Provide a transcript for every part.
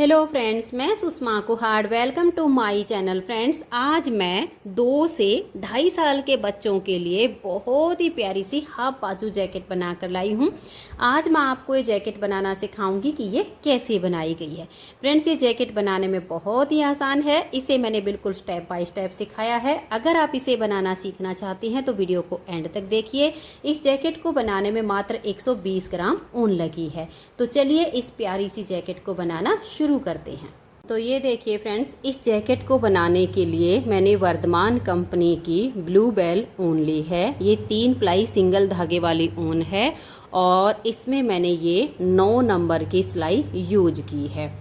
Hello friends, मैं Sushma Kuhad. Welcome to my channel. Friends, आज मैं 2 से 2.5 साल के बच्चों के लिए बहुत ही प्यारी सी हाफ बाजू जैकेट बना कर लाई हूँ। आज मैं आपको ये जैकेट बनाना सिखाऊंगी कि ये कैसे बनाई गई है। फ्रेंड्स, ये जैकेट बनाने में बहुत ही आसान है। इसे मैंने बिल्कुल स्टेप बाय स्टेप सिखाया है। अगर आप इसे बनाना सीखना चाहती हैं तो वीडियो को एंड तक देखिए। इस जैकेट को बनाने में मात्र 120 ग्राम ऊन लगी है। तो चलिए इस प्यारी सी जैकेट को बनाना शुरू करते हैं। तो ये देखिए फ्रेंड्स, इस जैकेट को बनाने के लिए मैंने वर्धमान कंपनी की ब्लू बेल ऊन ली है। ये 3 प्लाई सिंगल धागे वाली ऊन है और इसमें मैंने ये 9 नंबर की सिलाई यूज की है।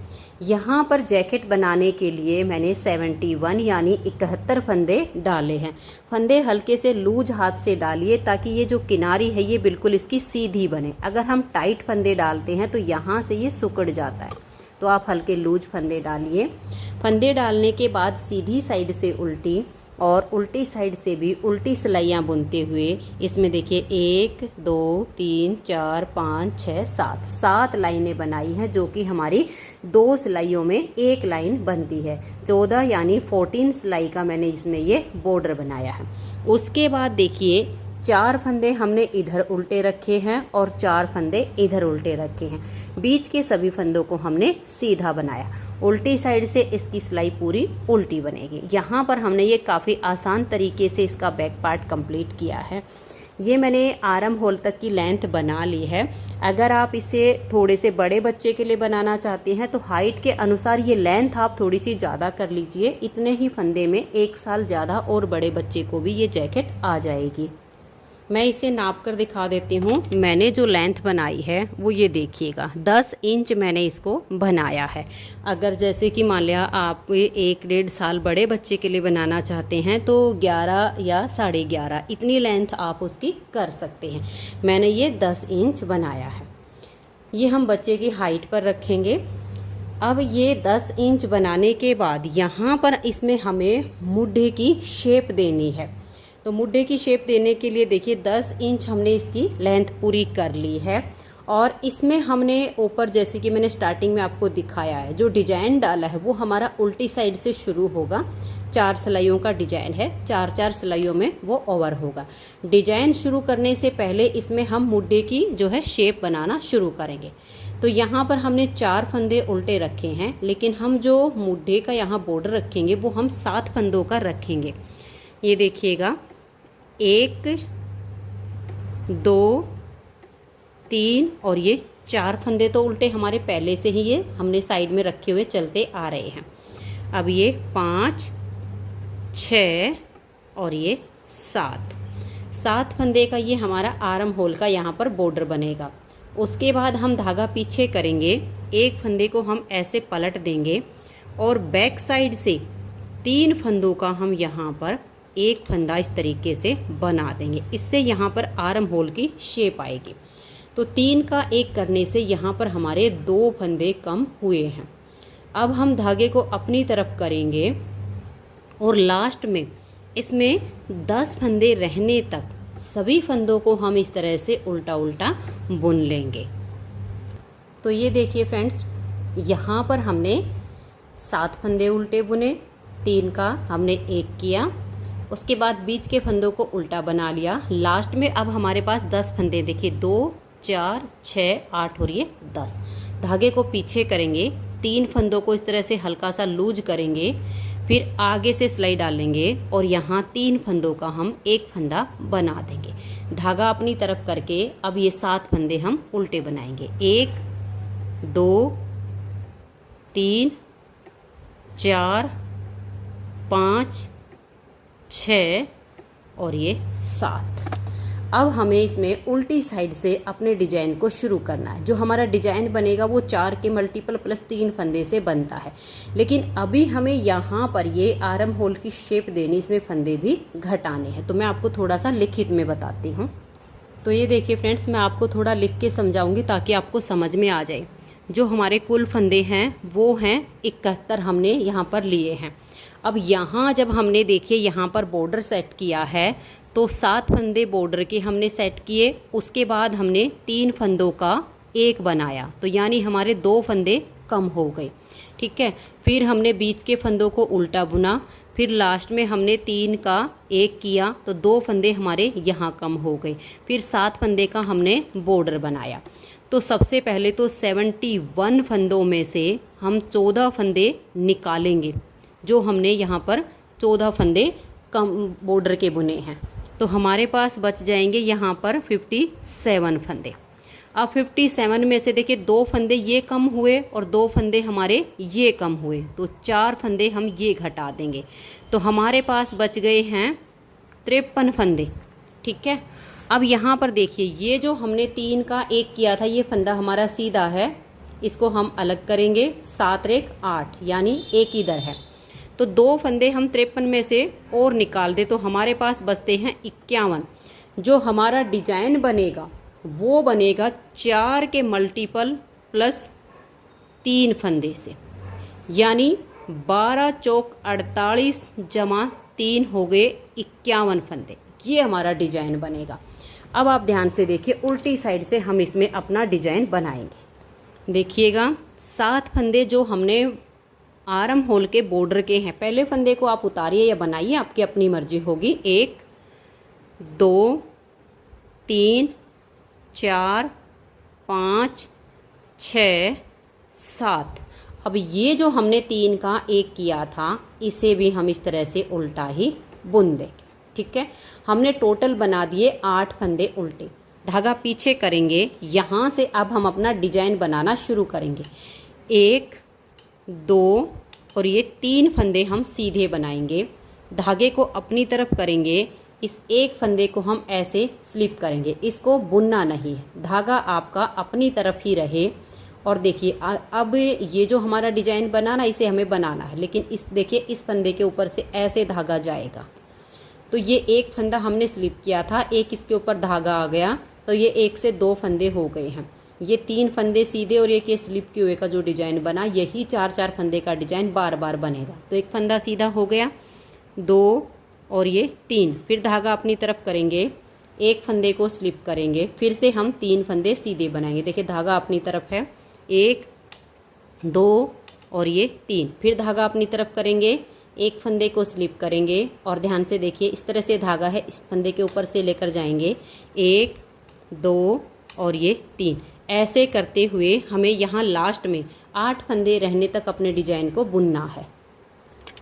यहाँ पर जैकेट बनाने के लिए मैंने 71 यानी 71 फंदे डाले हैं। फंदे हल्के से लूज हाथ से डालिए ताकि ये जो किनारी है ये बिल्कुल इसकी सीधी बने। अगर हम टाइट फंदे डालते हैं तो यहाँ से ये सिकुड़ जाता है, तो आप हल्के लूज फंदे डालिए। फंदे डालने के बाद सीधी साइड से उल्टी और उल्टी साइड से भी उल्टी सिलाइयाँ बुनते हुए इसमें देखिए 1 2 3 4 5 6 7 लाइनें बनाई हैं, जो कि हमारी 2 सिलाइयों में एक लाइन बनती है। 14 यानी 14 सिलाई का मैंने इसमें ये बॉर्डर बनाया है। उसके बाद देखिए 4 फंदे हमने इधर उल्टे रखे हैं और 4 फंदे इधर उल्टे रखे हैं। बीच के सभी फंदों को हमने सीधा बनाया। उल्टी साइड से इसकी सिलाई पूरी उल्टी बनेगी। यहाँ पर हमने ये काफ़ी आसान तरीके से इसका बैक पार्ट कंप्लीट किया है। ये मैंने आर्म होल तक की लेंथ बना ली है। अगर आप इसे थोड़े से बड़े बच्चे के लिए बनाना चाहते हैं तो हाइट के अनुसार ये लेंथ आप थोड़ी सी ज़्यादा कर लीजिए। इतने ही फंदे में 1 साल ज़्यादा और बड़े बच्चे को भी ये जैकेट आ जाएगी। मैं इसे नाप कर दिखा देती हूँ। मैंने जो लेंथ बनाई है वो ये देखिएगा, 10 इंच मैंने इसको बनाया है। अगर जैसे कि मान लिया आप 1-1.5 साल बड़े बच्चे के लिए बनाना चाहते हैं तो 11 या 11.5 इतनी लेंथ आप उसकी कर सकते हैं। मैंने ये 10 इंच बनाया है। ये हम बच्चे की हाइट पर रखेंगे। अब ये 10 इंच बनाने के बाद यहाँ पर इसमें हमें मुड्ढे की शेप देनी है। तो मुड्ढे की शेप देने के लिए देखिए 10 इंच हमने इसकी लेंथ पूरी कर ली है और इसमें हमने ऊपर जैसे कि मैंने स्टार्टिंग में आपको दिखाया है जो डिजाइन डाला है वो हमारा उल्टी साइड से शुरू होगा। 4 सिलाइयों का डिजाइन है, 4-4 सिलाइयों में वो ओवर होगा। डिजाइन शुरू करने से पहले इसमें हम मुड्ढे की जो है शेप बनाना शुरू करेंगे। तो यहाँ पर हमने 4 फंदे उल्टे रखे हैं, लेकिन हम जो मुड्ढे का यहाँ बॉर्डर रखेंगे वो हम 7 फंदों का रखेंगे। ये देखिएगा 1 2 3 और ये 4 फंदे तो उल्टे हमारे पहले से ही ये हमने साइड में रखे हुए चलते आ रहे हैं। अब ये 5 6 और ये 7 फंदे का ये हमारा आर्म होल का यहाँ पर बॉर्डर बनेगा। उसके बाद हम धागा पीछे करेंगे, एक फंदे को हम ऐसे पलट देंगे और बैक साइड से 3 फंदों का हम यहाँ पर एक फंदा इस तरीके से बना देंगे। इससे यहाँ पर आर्म होल की शेप आएगी। तो 3 का 1 करने से यहाँ पर हमारे 2 फंदे कम हुए हैं। अब हम धागे को अपनी तरफ करेंगे और लास्ट में इसमें 10 फंदे रहने तक सभी फंदों को हम इस तरह से उल्टा उल्टा बुन लेंगे। तो ये देखिए फ्रेंड्स, यहाँ पर हमने 7 फंदे उल्टे बुने, 3 का हमने 1 किया। उसके बाद बीच के फंदों को उल्टा बना लिया। लास्ट में अब हमारे पास 10 फंदे देखिए, 2 4 6 8 और ये 10। धागे को पीछे करेंगे, 3 फंदों को इस तरह से हल्का सा लूज करेंगे, फिर आगे से सिलाई डालेंगे और यहाँ 3 फंदों का हम एक फंदा बना देंगे। धागा अपनी तरफ करके अब ये 7 फंदे हम उल्टे बनाएंगे। 1 2 3 4 5 6 और ये 7। अब हमें इसमें उल्टी साइड से अपने डिजाइन को शुरू करना है। जो हमारा डिजाइन बनेगा वो 4 के मल्टीपल प्लस 3 फंदे से बनता है, लेकिन अभी हमें यहाँ पर ये आर्म होल की शेप देनी, इसमें फंदे भी घटाने हैं। तो मैं आपको थोड़ा सा लिखित में बताती हूँ। तो ये देखिए फ्रेंड्स, मैं आपको थोड़ा लिख के समझाऊंगी ताकि आपको समझ में आ जाए। जो हमारे कुल फंदे हैं वो हैं 71 हमने यहाँ पर लिए हैं। अब यहाँ जब हमने देखिए यहाँ पर बॉर्डर सेट किया है तो 7 फंदे बॉर्डर के हमने सेट किए। उसके बाद हमने 3 फंदों का 1 बनाया, तो यानी हमारे 2 फंदे कम हो गए। ठीक है। फिर हमने बीच के फंदों को उल्टा बुना, फिर लास्ट में हमने 3 का 1 किया तो 2 फंदे हमारे यहाँ कम हो गए। फिर 7 फंदे का हमने बॉर्डर बनाया। तो सबसे पहले तो 71 फंदों में से हम 14 फंदे निकालेंगे, जो हमने यहाँ पर 14 फंदे कम बॉर्डर के बुने हैं। तो हमारे पास बच जाएंगे यहाँ पर 57 फंदे। अब 57 में से देखिए 2 फंदे ये कम हुए और 2 फंदे हमारे ये कम हुए, तो 4 फंदे हम ये घटा देंगे। तो हमारे पास बच गए हैं 53 फंदे। ठीक है। अब यहाँ पर देखिए ये जो हमने 3 का 1 किया था, ये फंदा हमारा सीधा है, इसको हम अलग करेंगे। 7 रेख 8 यानी एक ही दर है। तो 2 फंदे हम 53 में से और निकाल दे तो हमारे पास बचते हैं 51। जो हमारा डिजाइन बनेगा वो बनेगा 4 के मल्टीपल प्लस 3 फंदे से, यानी 12 चौक 48 जमा 3 हो गए 51 फंदे। ये हमारा डिजाइन बनेगा। अब आप ध्यान से देखिए, उल्टी साइड से हम इसमें अपना डिजाइन बनाएंगे। देखिएगा 7 फंदे जो हमने आर्म होल के बॉर्डर के हैं, पहले फंदे को आप उतारिए या बनाइए, आपकी अपनी मर्जी होगी। 1 2 3 4 5 6 7। अब ये जो हमने 3 का 1 किया था, इसे भी हम इस तरह से उल्टा ही बुन देंगे। ठीक है। हमने टोटल बना दिए 8 फंदे उल्टे। धागा पीछे करेंगे, यहाँ से अब हम अपना डिजाइन बनाना शुरू करेंगे। 1 2 और ये 3 फंदे हम सीधे बनाएंगे। धागे को अपनी तरफ करेंगे, इस एक फंदे को हम ऐसे स्लिप करेंगे, इसको बुनना नहीं है, धागा आपका अपनी तरफ ही रहे। और देखिए अब ये जो हमारा डिजाइन बना ना, इसे हमें बनाना है, लेकिन इस देखिए इस फंदे के ऊपर से ऐसे धागा जाएगा। तो ये एक फंदा हमने स्लिप किया था, एक इसके ऊपर धागा आ गया, तो ये 1 से 2 फंदे हो गए हैं। ये 3 फंदे सीधे और एक ये स्लिप किए हुए का जो डिजाइन बना, यही 4-4 फंदे का डिजाइन बार बार बनेगा। तो एक फंदा सीधा हो गया, 2 और ये 3। फिर धागा अपनी तरफ करेंगे, एक फंदे को स्लिप करेंगे, फिर से हम 3 फंदे सीधे बनाएंगे। देखिए धागा अपनी तरफ है, 1 2 और ये 3। फिर धागा अपनी तरफ करेंगे, एक फंदे को स्लिप करेंगे और ध्यान से देखिए इस तरह से धागा है, इस फंदे के ऊपर से लेकर जाएंगे, 1 2 और ये 3। ऐसे करते हुए हमें यहाँ लास्ट में 8 फंदे रहने तक अपने डिजाइन को बुनना है।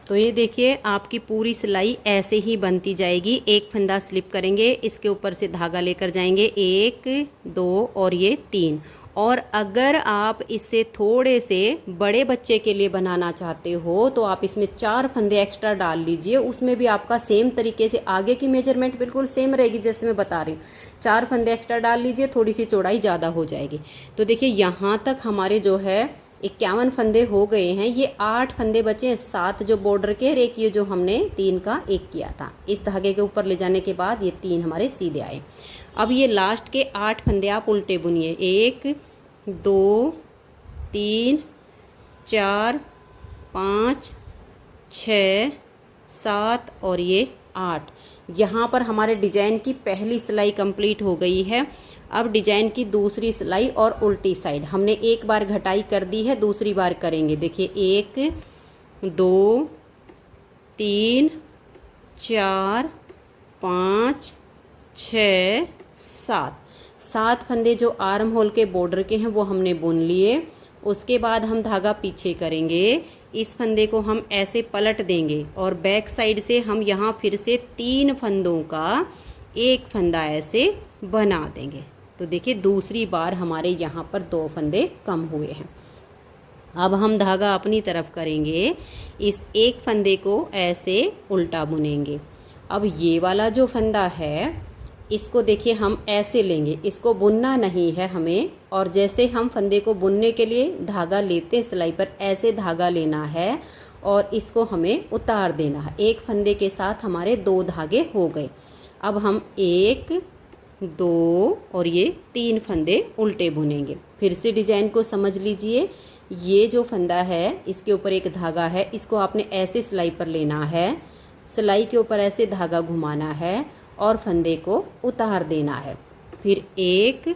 तो ये देखिए आपकी पूरी सिलाई ऐसे ही बनती जाएगी। एक फंदा स्लिप करेंगे, इसके ऊपर से धागा लेकर जाएंगे, 1 2 और ये 3। और अगर आप इससे थोड़े से बड़े बच्चे के लिए बनाना चाहते हो तो आप इसमें 4 फंदे एक्स्ट्रा डाल लीजिए। उसमें भी आपका सेम तरीके से आगे की मेजरमेंट बिल्कुल सेम रहेगी जैसे मैं बता रही हूँ। 4 फंदे एक्स्ट्रा डाल लीजिए, थोड़ी सी चौड़ाई ज़्यादा हो जाएगी। तो देखिए यहाँ तक हमारे जो है 51 फंदे हो गए हैं। ये 8 फंदे बचे हैं, 7 जो बॉर्डर के और एक ये जो हमने 3 का 1 किया था। इस धागे के ऊपर ले जाने के बाद ये 3 हमारे सीधे आए। अब ये लास्ट के 8 फंदे आप उल्टे बुनिए, 1 2 3 4 5 6 7 और ये 8। यहाँ पर हमारे डिजाइन की पहली सिलाई कंप्लीट हो गई है। अब डिजाइन की दूसरी सिलाई और उल्टी साइड हमने एक बार घटाई कर दी है, दूसरी बार करेंगे। देखिए 1 2 3 4 5 6 7 फंदे जो आर्म होल के बॉर्डर के हैं वो हमने बुन लिए। उसके बाद हम धागा पीछे करेंगे, इस फंदे को हम ऐसे पलट देंगे और बैक साइड से हम यहाँ फिर से 3 फंदों का एक फंदा ऐसे बना देंगे। तो देखिए दूसरी बार हमारे यहाँ पर 2 फंदे कम हुए हैं। अब हम धागा अपनी तरफ करेंगे, इस एक फंदे को ऐसे उल्टा बुनेंगे। अब ये वाला जो फंदा है इसको देखिए हम ऐसे लेंगे, इसको बुनना नहीं है हमें। और जैसे हम फंदे को बुनने के लिए धागा लेते हैं सिलाई पर, ऐसे धागा लेना है और इसको हमें उतार देना है। एक फंदे के साथ हमारे 2 धागे हो गए। अब हम 1 2 और ये 3 फंदे उल्टे बुनेंगे। फिर से डिजाइन को समझ लीजिए, ये जो फंदा है इसके ऊपर एक धागा है, इसको आपने ऐसे सिलाई पर लेना है, सिलाई के ऊपर ऐसे धागा घुमाना है और फंदे को उतार देना है। फिर 1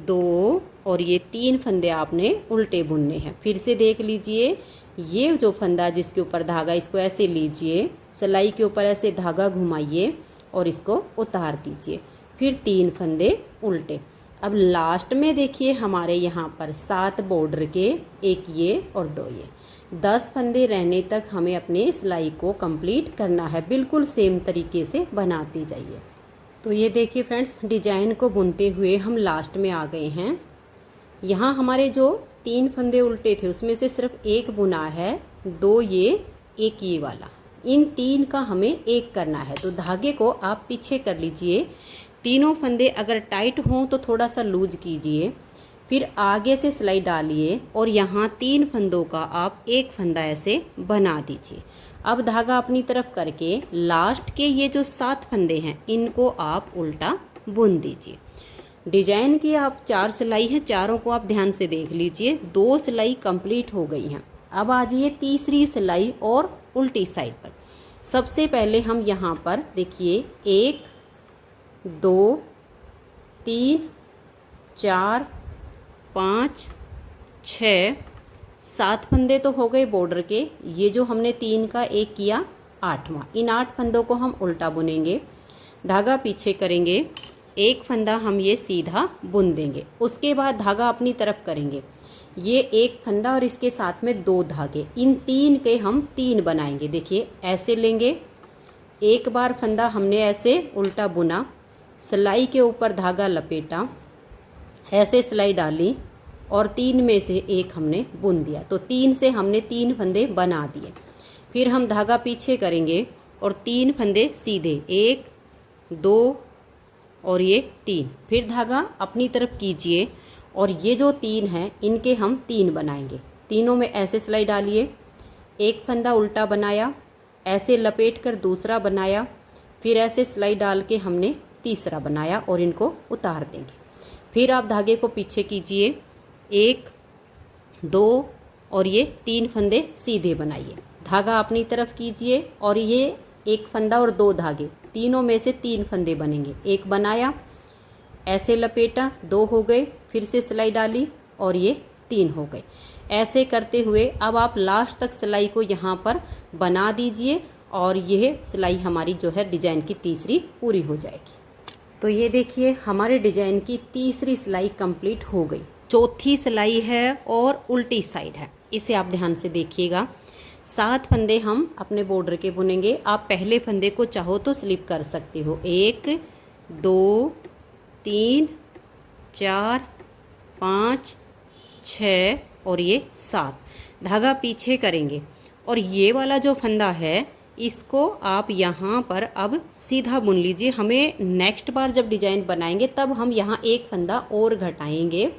2 और ये 3 फंदे आपने उल्टे बुनने हैं। फिर से देख लीजिए, ये जो फंदा जिसके ऊपर धागा, इसको ऐसे लीजिए, सिलाई के ऊपर ऐसे धागा घुमाइए और इसको उतार दीजिए। फिर 3 फंदे उल्टे। अब लास्ट में देखिए हमारे यहाँ पर 7 बॉर्डर के, एक ये और 2 ये, 10 फंदे रहने तक हमें अपने सिलाई को कंप्लीट करना है। बिल्कुल सेम तरीके से बनाते जाइए। तो ये देखिए फ्रेंड्स, डिजाइन को बुनते हुए हम लास्ट में आ गए हैं। यहाँ हमारे जो 3 फंदे उल्टे थे उसमें से सिर्फ एक बुना है, 2 ये, एक ये वाला। इन 3 का हमें एक करना है। तो धागे को आप पीछे कर लीजिए। तीनों फंदे अगर टाइट हों तो थोड़ा सा लूज कीजिए, फिर आगे से सिलाई डालिए और यहाँ 3 फंदों का आप एक फंदा ऐसे बना दीजिए। अब धागा अपनी तरफ करके लास्ट के ये जो 7 फंदे हैं इनको आप उल्टा बुन दीजिए। डिजाइन की आप 4 सिलाई है, चारों को आप ध्यान से देख लीजिए। 2 सिलाई कंप्लीट हो गई हैं। अब आ जाइए तीसरी सिलाई और उल्टी साइड पर। सबसे पहले हम यहाँ पर देखिए 1 2 3 4 5 6 7 फंदे तो हो गए बॉर्डर के। ये जो हमने 3 का एक किया, 8वां। इन 8 फंदों को हम उल्टा बुनेंगे, धागा पीछे करेंगे, एक फंदा हम ये सीधा बुन देंगे। उसके बाद धागा अपनी तरफ करेंगे, ये एक फंदा और इसके साथ में 2 धागे, इन 3 के हम 3 बनाएंगे। देखिए ऐसे लेंगे, एक बार फंदा हमने ऐसे उल्टा बुना, सिलाई के ऊपर धागा लपेटा, ऐसे सिलाई डाली और 3 में से एक हमने बुन दिया। तो 3 से हमने 3 फंदे बना दिए। फिर हम धागा पीछे करेंगे और 3 फंदे सीधे, 1 2 और ये 3। फिर धागा अपनी तरफ कीजिए और ये जो 3 हैं इनके हम 3 बनाएंगे। तीनों में ऐसे सिलाई डालिए, एक फंदा उल्टा बनाया, ऐसे लपेट कर दूसरा बनाया, फिर ऐसे सिलाई डाल के हमने तीसरा बनाया और इनको उतार देंगे। फिर आप धागे को पीछे कीजिए, 1 2 और ये 3 फंदे सीधे बनाइए। धागा अपनी तरफ कीजिए और ये एक फंदा और 2 धागे, तीनों में से 3 फंदे बनेंगे। एक बनाया, ऐसे लपेटा, 2 हो गए, फिर से सिलाई डाली और ये 3 हो गए। ऐसे करते हुए अब आप लास्ट तक सिलाई को यहाँ पर बना दीजिए और यह सिलाई हमारी जो है डिजाइन की तीसरी पूरी हो जाएगी। तो ये देखिए हमारे डिजाइन की तीसरी सिलाई कंप्लीट हो गई। चौथी सिलाई है और उल्टी साइड है, इसे आप ध्यान से देखिएगा। 7 फंदे हम अपने बॉर्डर के बुनेंगे। आप पहले फंदे को चाहो तो स्लिप कर सकते हो, 1 2 3 4 5 6 और ये 7। धागा पीछे करेंगे और ये वाला जो फंदा है इसको आप यहाँ पर अब सीधा बुन लीजिए। हमें नेक्स्ट बार जब डिजाइन बनाएंगे तब हम यहाँ एक फंदा और घटाएंगे,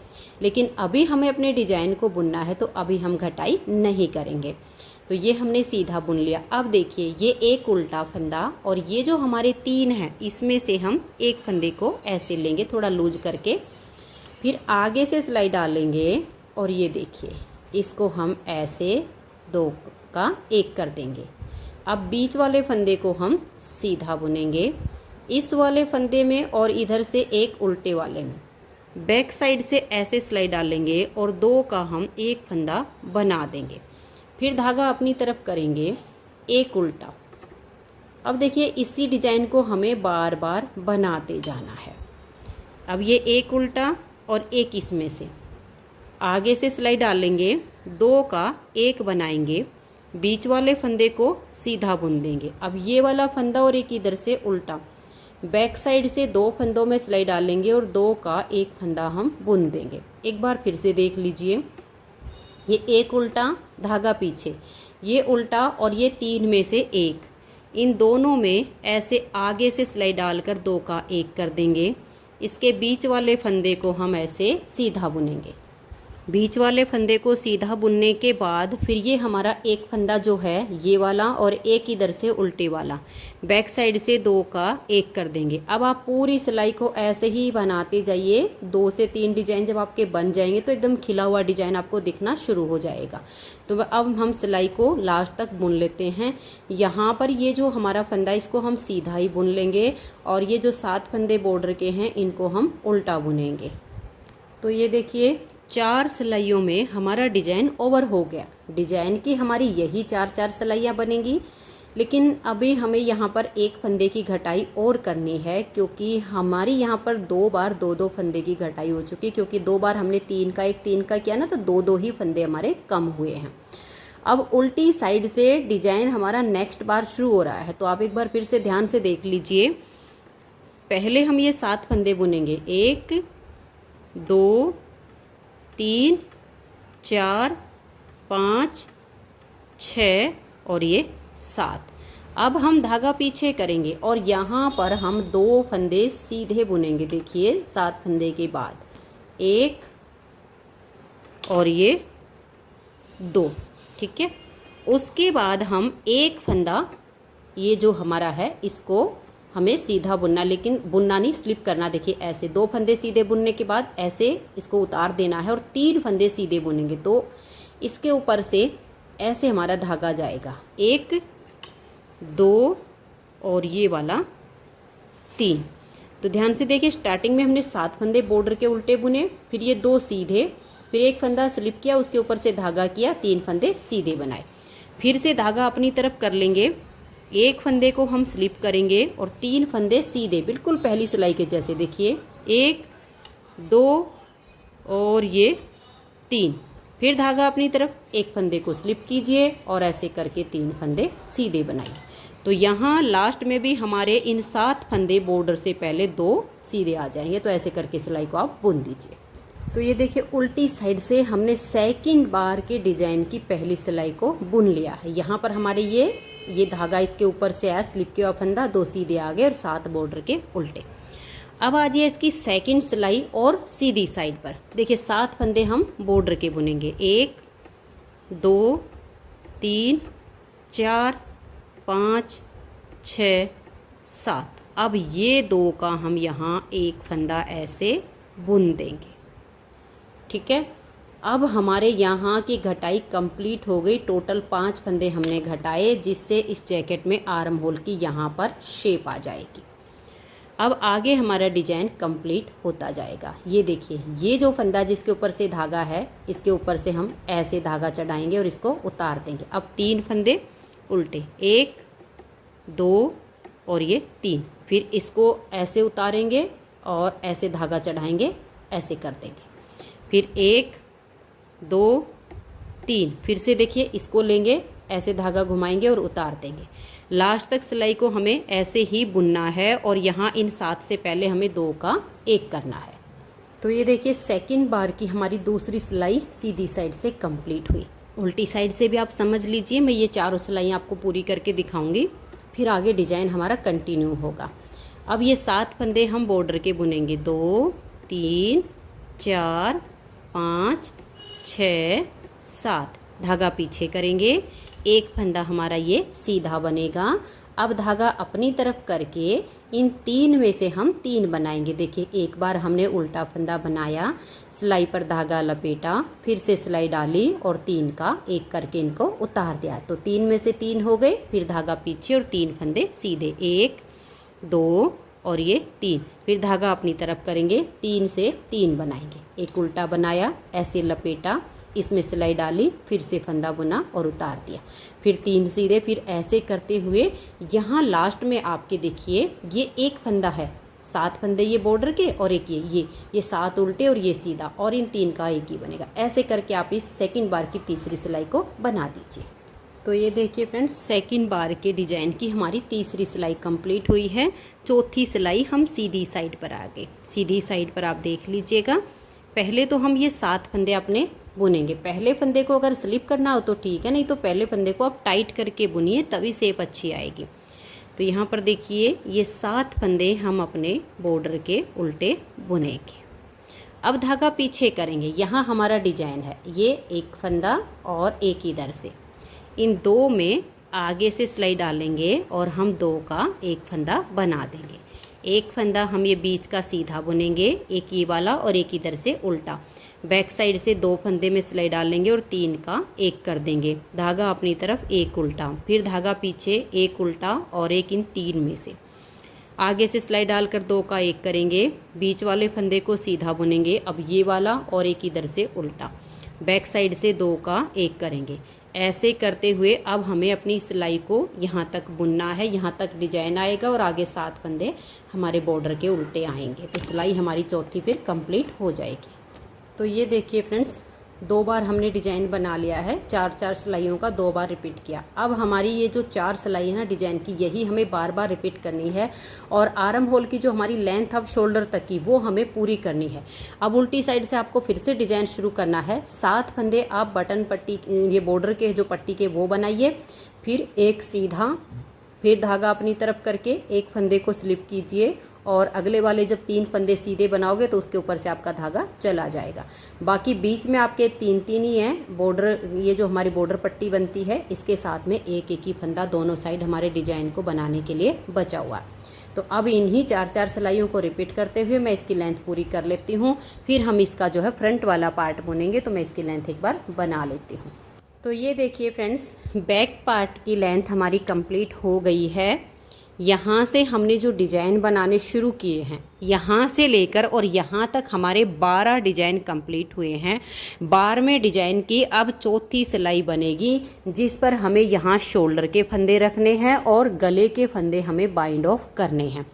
लेकिन अभी हमें अपने डिजाइन को बुनना है तो अभी हम घटाई नहीं करेंगे। तो ये हमने सीधा बुन लिया। अब देखिए ये एक उल्टा फंदा और ये जो हमारे 3 हैं इसमें से हम एक फंदे को ऐसे लेंगे थोड़ा लूज करके, फिर आगे से सिलाई डालेंगे और ये देखिए इसको हम ऐसे 2 का 1 कर देंगे। अब बीच वाले फंदे को हम सीधा बुनेंगे, इस वाले फंदे में और इधर से एक उल्टे वाले में। बैक साइड से ऐसे सिलाई डालेंगे और 2 का हम एक फंदा बना देंगे। फिर धागा अपनी तरफ करेंगे, एक उल्टा। अब देखिए इसी डिजाइन को हमें बार बार बनाते जाना है। अब ये एक उल्टा और एक इसमें से आगे से सिलाई डालेंगे, 2 का 1 बनाएंगे, बीच वाले फंदे को सीधा बुन देंगे। अब ये वाला फंदा और एक इधर से उल्टा, बैक साइड से 2 फंदों में सिलाई डालेंगे और 2 का 1 फंदा हम बुन देंगे। एक बार फिर से देख लीजिए, ये एक उल्टा, धागा पीछे, ये उल्टा और ये 3 में से 1, इन दोनों में ऐसे आगे से सिलाई डालकर 2 का 1 कर देंगे। इसके बीच वाले फंदे को हम ऐसे सीधा बुनेंगे। बीच वाले फंदे को सीधा बुनने के बाद फिर ये हमारा एक फंदा जो है ये वाला और एक इधर से उल्टे वाला, बैक साइड से 2 का 1 कर देंगे। अब आप पूरी सिलाई को ऐसे ही बनाते जाइए। 2 से 3 डिजाइन जब आपके बन जाएंगे तो एकदम खिला हुआ डिजाइन आपको दिखना शुरू हो जाएगा। तो अब हम सिलाई को लास्ट तक बुन लेते हैं। यहाँ पर ये जो हमारा फंदा इसको हम सीधा ही बुन लेंगे और ये जो 7 फंदे बॉर्डर के हैं इनको हम उल्टा बुनेंगे। तो ये देखिए 4 सिलाइयों में हमारा डिजाइन ओवर हो गया। डिजाइन की हमारी यही 4 सिलाइयाँ बनेंगी, लेकिन अभी हमें यहाँ पर एक फंदे की घटाई और करनी है, क्योंकि हमारी यहाँ पर 2 बार 2 फंदे की घटाई हो चुकी है। क्योंकि 2 बार हमने 3 का 1 3 का किया ना, तो 2 ही फंदे हमारे कम हुए हैं। अब उल्टी साइड से डिजाइन हमारा नेक्स्ट बार शुरू हो रहा है, तो आप एक बार फिर से ध्यान से देख लीजिए। पहले हम ये 7 फंदे बुनेंगे, 1 2 3 4 5 6 और ये 7। अब हम धागा पीछे करेंगे और यहाँ पर हम 2 फंदे सीधे बुनेंगे। देखिए 7 फंदे के बाद 1 और ये 2, ठीक है। उसके बाद हम एक फंदा, ये जो हमारा है, इसको हमें सीधा बुनना, लेकिन बुनना नहीं, स्लिप करना। देखिए ऐसे 2 फंदे सीधे बुनने के बाद ऐसे इसको उतार देना है और 3 फंदे सीधे बुनेंगे, तो इसके ऊपर से ऐसे हमारा धागा जाएगा। 1 2 और ये वाला 3। तो ध्यान से देखिए, स्टार्टिंग में हमने 7 फंदे बॉर्डर के उल्टे बुने, फिर ये 2 सीधे, फिर एक फंदा स्लिप किया, उसके ऊपर से धागा किया, 3 फंदे सीधे बनाए। फिर से धागा अपनी तरफ कर लेंगे, एक फंदे को हम स्लिप करेंगे और 3 फंदे सीधे, बिल्कुल पहली सिलाई के जैसे। देखिए 1 2 और ये 3। फिर धागा अपनी तरफ, एक फंदे को स्लिप कीजिए और ऐसे करके 3 फंदे सीधे बनाइए। तो यहाँ लास्ट में भी हमारे इन 7 फंदे बॉर्डर से पहले 2 सीधे आ जाएंगे। तो ऐसे करके सिलाई को आप बुन दीजिए। तो ये देखिए उल्टी साइड से हमने सेकंड बार के डिजाइन की पहली सिलाई को बुन लिया है। यहाँ पर हमारे ये धागा इसके ऊपर से आया, स्लिप किया फंदा, 2 सीधे आ गए और 7 बॉर्डर के उल्टे। अब आ जाइए इसकी सेकंड सिलाई और सीधी साइड पर। देखिए 7 फंदे हम बॉर्डर के बुनेंगे, 1 2 3 4 5 6 7। अब ये 2 का हम यहाँ एक फंदा ऐसे बुन देंगे, ठीक है। अब हमारे यहाँ की घटाई कंप्लीट हो गई। टोटल 5 फंदे हमने घटाए, जिससे इस जैकेट में आर्म होल की यहाँ पर शेप आ जाएगी। अब आगे हमारा डिजाइन कंप्लीट होता जाएगा। ये देखिए, ये जो फंदा जिसके ऊपर से धागा है, इसके ऊपर से हम ऐसे धागा चढ़ाएंगे और इसको उतार देंगे। अब 3 फंदे उल्टे, 1 2 और ये 3। फिर इसको ऐसे उतारेंगे और ऐसे धागा चढ़ाएंगे, ऐसे कर देंगे। फिर 1 2 3। फिर से देखिए, इसको लेंगे, ऐसे धागा घुमाएंगे और उतार देंगे। लास्ट तक सिलाई को हमें ऐसे ही बुनना है और यहाँ इन 7 से पहले हमें 2 का 1 करना है। तो ये देखिए सेकंड बार की हमारी दूसरी सिलाई सीधी साइड से कंप्लीट हुई। उल्टी साइड से भी आप समझ लीजिए, मैं ये 4 सिलाई आपको पूरी करके दिखाऊंगी, फिर आगे डिजाइन हमारा कंटिन्यू होगा। अब ये 7 फंदे हम बॉर्डर के बुनेंगे, 2 3 4 5 6 7। धागा पीछे करेंगे, एक फंदा हमारा ये सीधा बनेगा। अब धागा अपनी तरफ करके इन 3 में से हम 3 बनाएंगे। देखिए एक बार हमने उल्टा फंदा बनाया, सिलाई पर धागा लपेटा, फिर से सिलाई डाली और 3 का 1 करके इनको उतार दिया। तो 3 में से 3 हो गए, फिर धागा पीछे और 3 फंदे सीधे, 1 2 और ये 3। फिर धागा अपनी तरफ करेंगे, 3 से 3 बनाएंगे। एक उल्टा बनाया, ऐसे लपेटा, इसमें सिलाई डाली, फिर से फंदा बुना और उतार दिया, फिर 3 सीधे। फिर ऐसे करते हुए यहाँ लास्ट में आपके देखिए ये एक फंदा है, 7 फंदे ये बॉर्डर के और एक ये 7 उल्टे और ये सीधा, और इन 3 का 1 ही बनेगा। ऐसे करके आप इस सेकंड बार की तीसरी सिलाई को बना दीजिए। तो ये देखिए फ्रेंड्स, सेकंड बार के डिजाइन की हमारी तीसरी सिलाई कंप्लीट हुई है। चौथी सिलाई हम सीधी साइड पर आ गए। सीधी साइड पर आप देख लीजिएगा, पहले तो हम ये 7 फंदे अपने बुनेंगे। पहले फंदे को अगर स्लिप करना हो तो ठीक है, नहीं तो पहले फंदे को आप टाइट करके बुनिए, तभी शेप अच्छी आएगी। तो यहाँ पर देखिए ये 7 फंदे हम अपने बॉर्डर के उल्टे बुनेंगे। अब धागा पीछे करेंगे, यहाँ हमारा डिजाइन है, ये एक फंदा और एक इधर से, इन 2 में आगे से सिलाई डालेंगे और हम 2 का 1 फंदा बना देंगे। एक फंदा हम ये बीच का सीधा बुनेंगे, एक ये वाला और एक इधर से उल्टा। बैक साइड से 2 फंदे में सिलाई डालेंगे और 3 का 1 कर देंगे। धागा अपनी तरफ 1 उल्टा, फिर धागा पीछे 1 उल्टा और एक इन 3 में से। आगे से सिलाई डालकर 2 का 1 करेंगे, बीच वाले फंदे को सीधा बुनेंगे। अब ये वाला और एक इधर से उल्टा, बैक साइड से 2 का 1 करेंगे। ऐसे करते हुए अब हमें अपनी सिलाई को यहाँ तक बुनना है, यहाँ तक डिजाइन आएगा और आगे 7 फंदे हमारे बॉर्डर के उल्टे आएंगे, तो सिलाई हमारी चौथी फिर कंप्लीट हो जाएगी। तो ये देखिए फ्रेंड्स, 2 बार हमने डिजाइन बना लिया है, 4-4 सिलाइयों का 2 बार रिपीट किया। अब हमारी ये जो 4 सिलाई है ना डिजाइन की, यही हमें बार बार रिपीट करनी है और आर्म होल की जो हमारी लेंथ अब शोल्डर तक की वो हमें पूरी करनी है। अब उल्टी साइड से आपको फिर से डिजाइन शुरू करना है। 7 फंदे आप बटन पट्टी, ये बॉर्डर के जो पट्टी के वो बनाइए, फिर एक सीधा, फिर धागा अपनी तरफ करके एक फंदे को स्लिप कीजिए और अगले वाले जब 3 फंदे सीधे बनाओगे तो उसके ऊपर से आपका धागा चला जाएगा। बाकी बीच में आपके 3-3 ही हैं बॉर्डर, ये जो हमारी बॉर्डर पट्टी बनती है इसके साथ में एक एक ही फंदा दोनों साइड हमारे डिजाइन को बनाने के लिए बचा हुआ। तो अब इन्हीं 4-4 सिलाइयों को रिपीट करते हुए मैं इसकी लेंथ पूरी कर लेती हूँ, फिर हम इसका जो है फ्रंट वाला पार्ट बुनेंगे। तो मैं इसकी लेंथ एक बार बना लेती हूँ। तो ये देखिए फ्रेंड्स, बैक पार्ट की लेंथ हमारी कंप्लीट हो गई है। यहाँ से हमने जो डिजाइन बनाने शुरू किए हैं, यहाँ से लेकर और यहाँ तक हमारे 12 डिजाइन कंप्लीट हुए हैं। 12वें डिजाइन की अब चौथी सिलाई बनेगी, जिस पर हमें यहाँ शोल्डर के फंदे रखने हैं और गले के फंदे हमें बाइंड ऑफ करने हैं।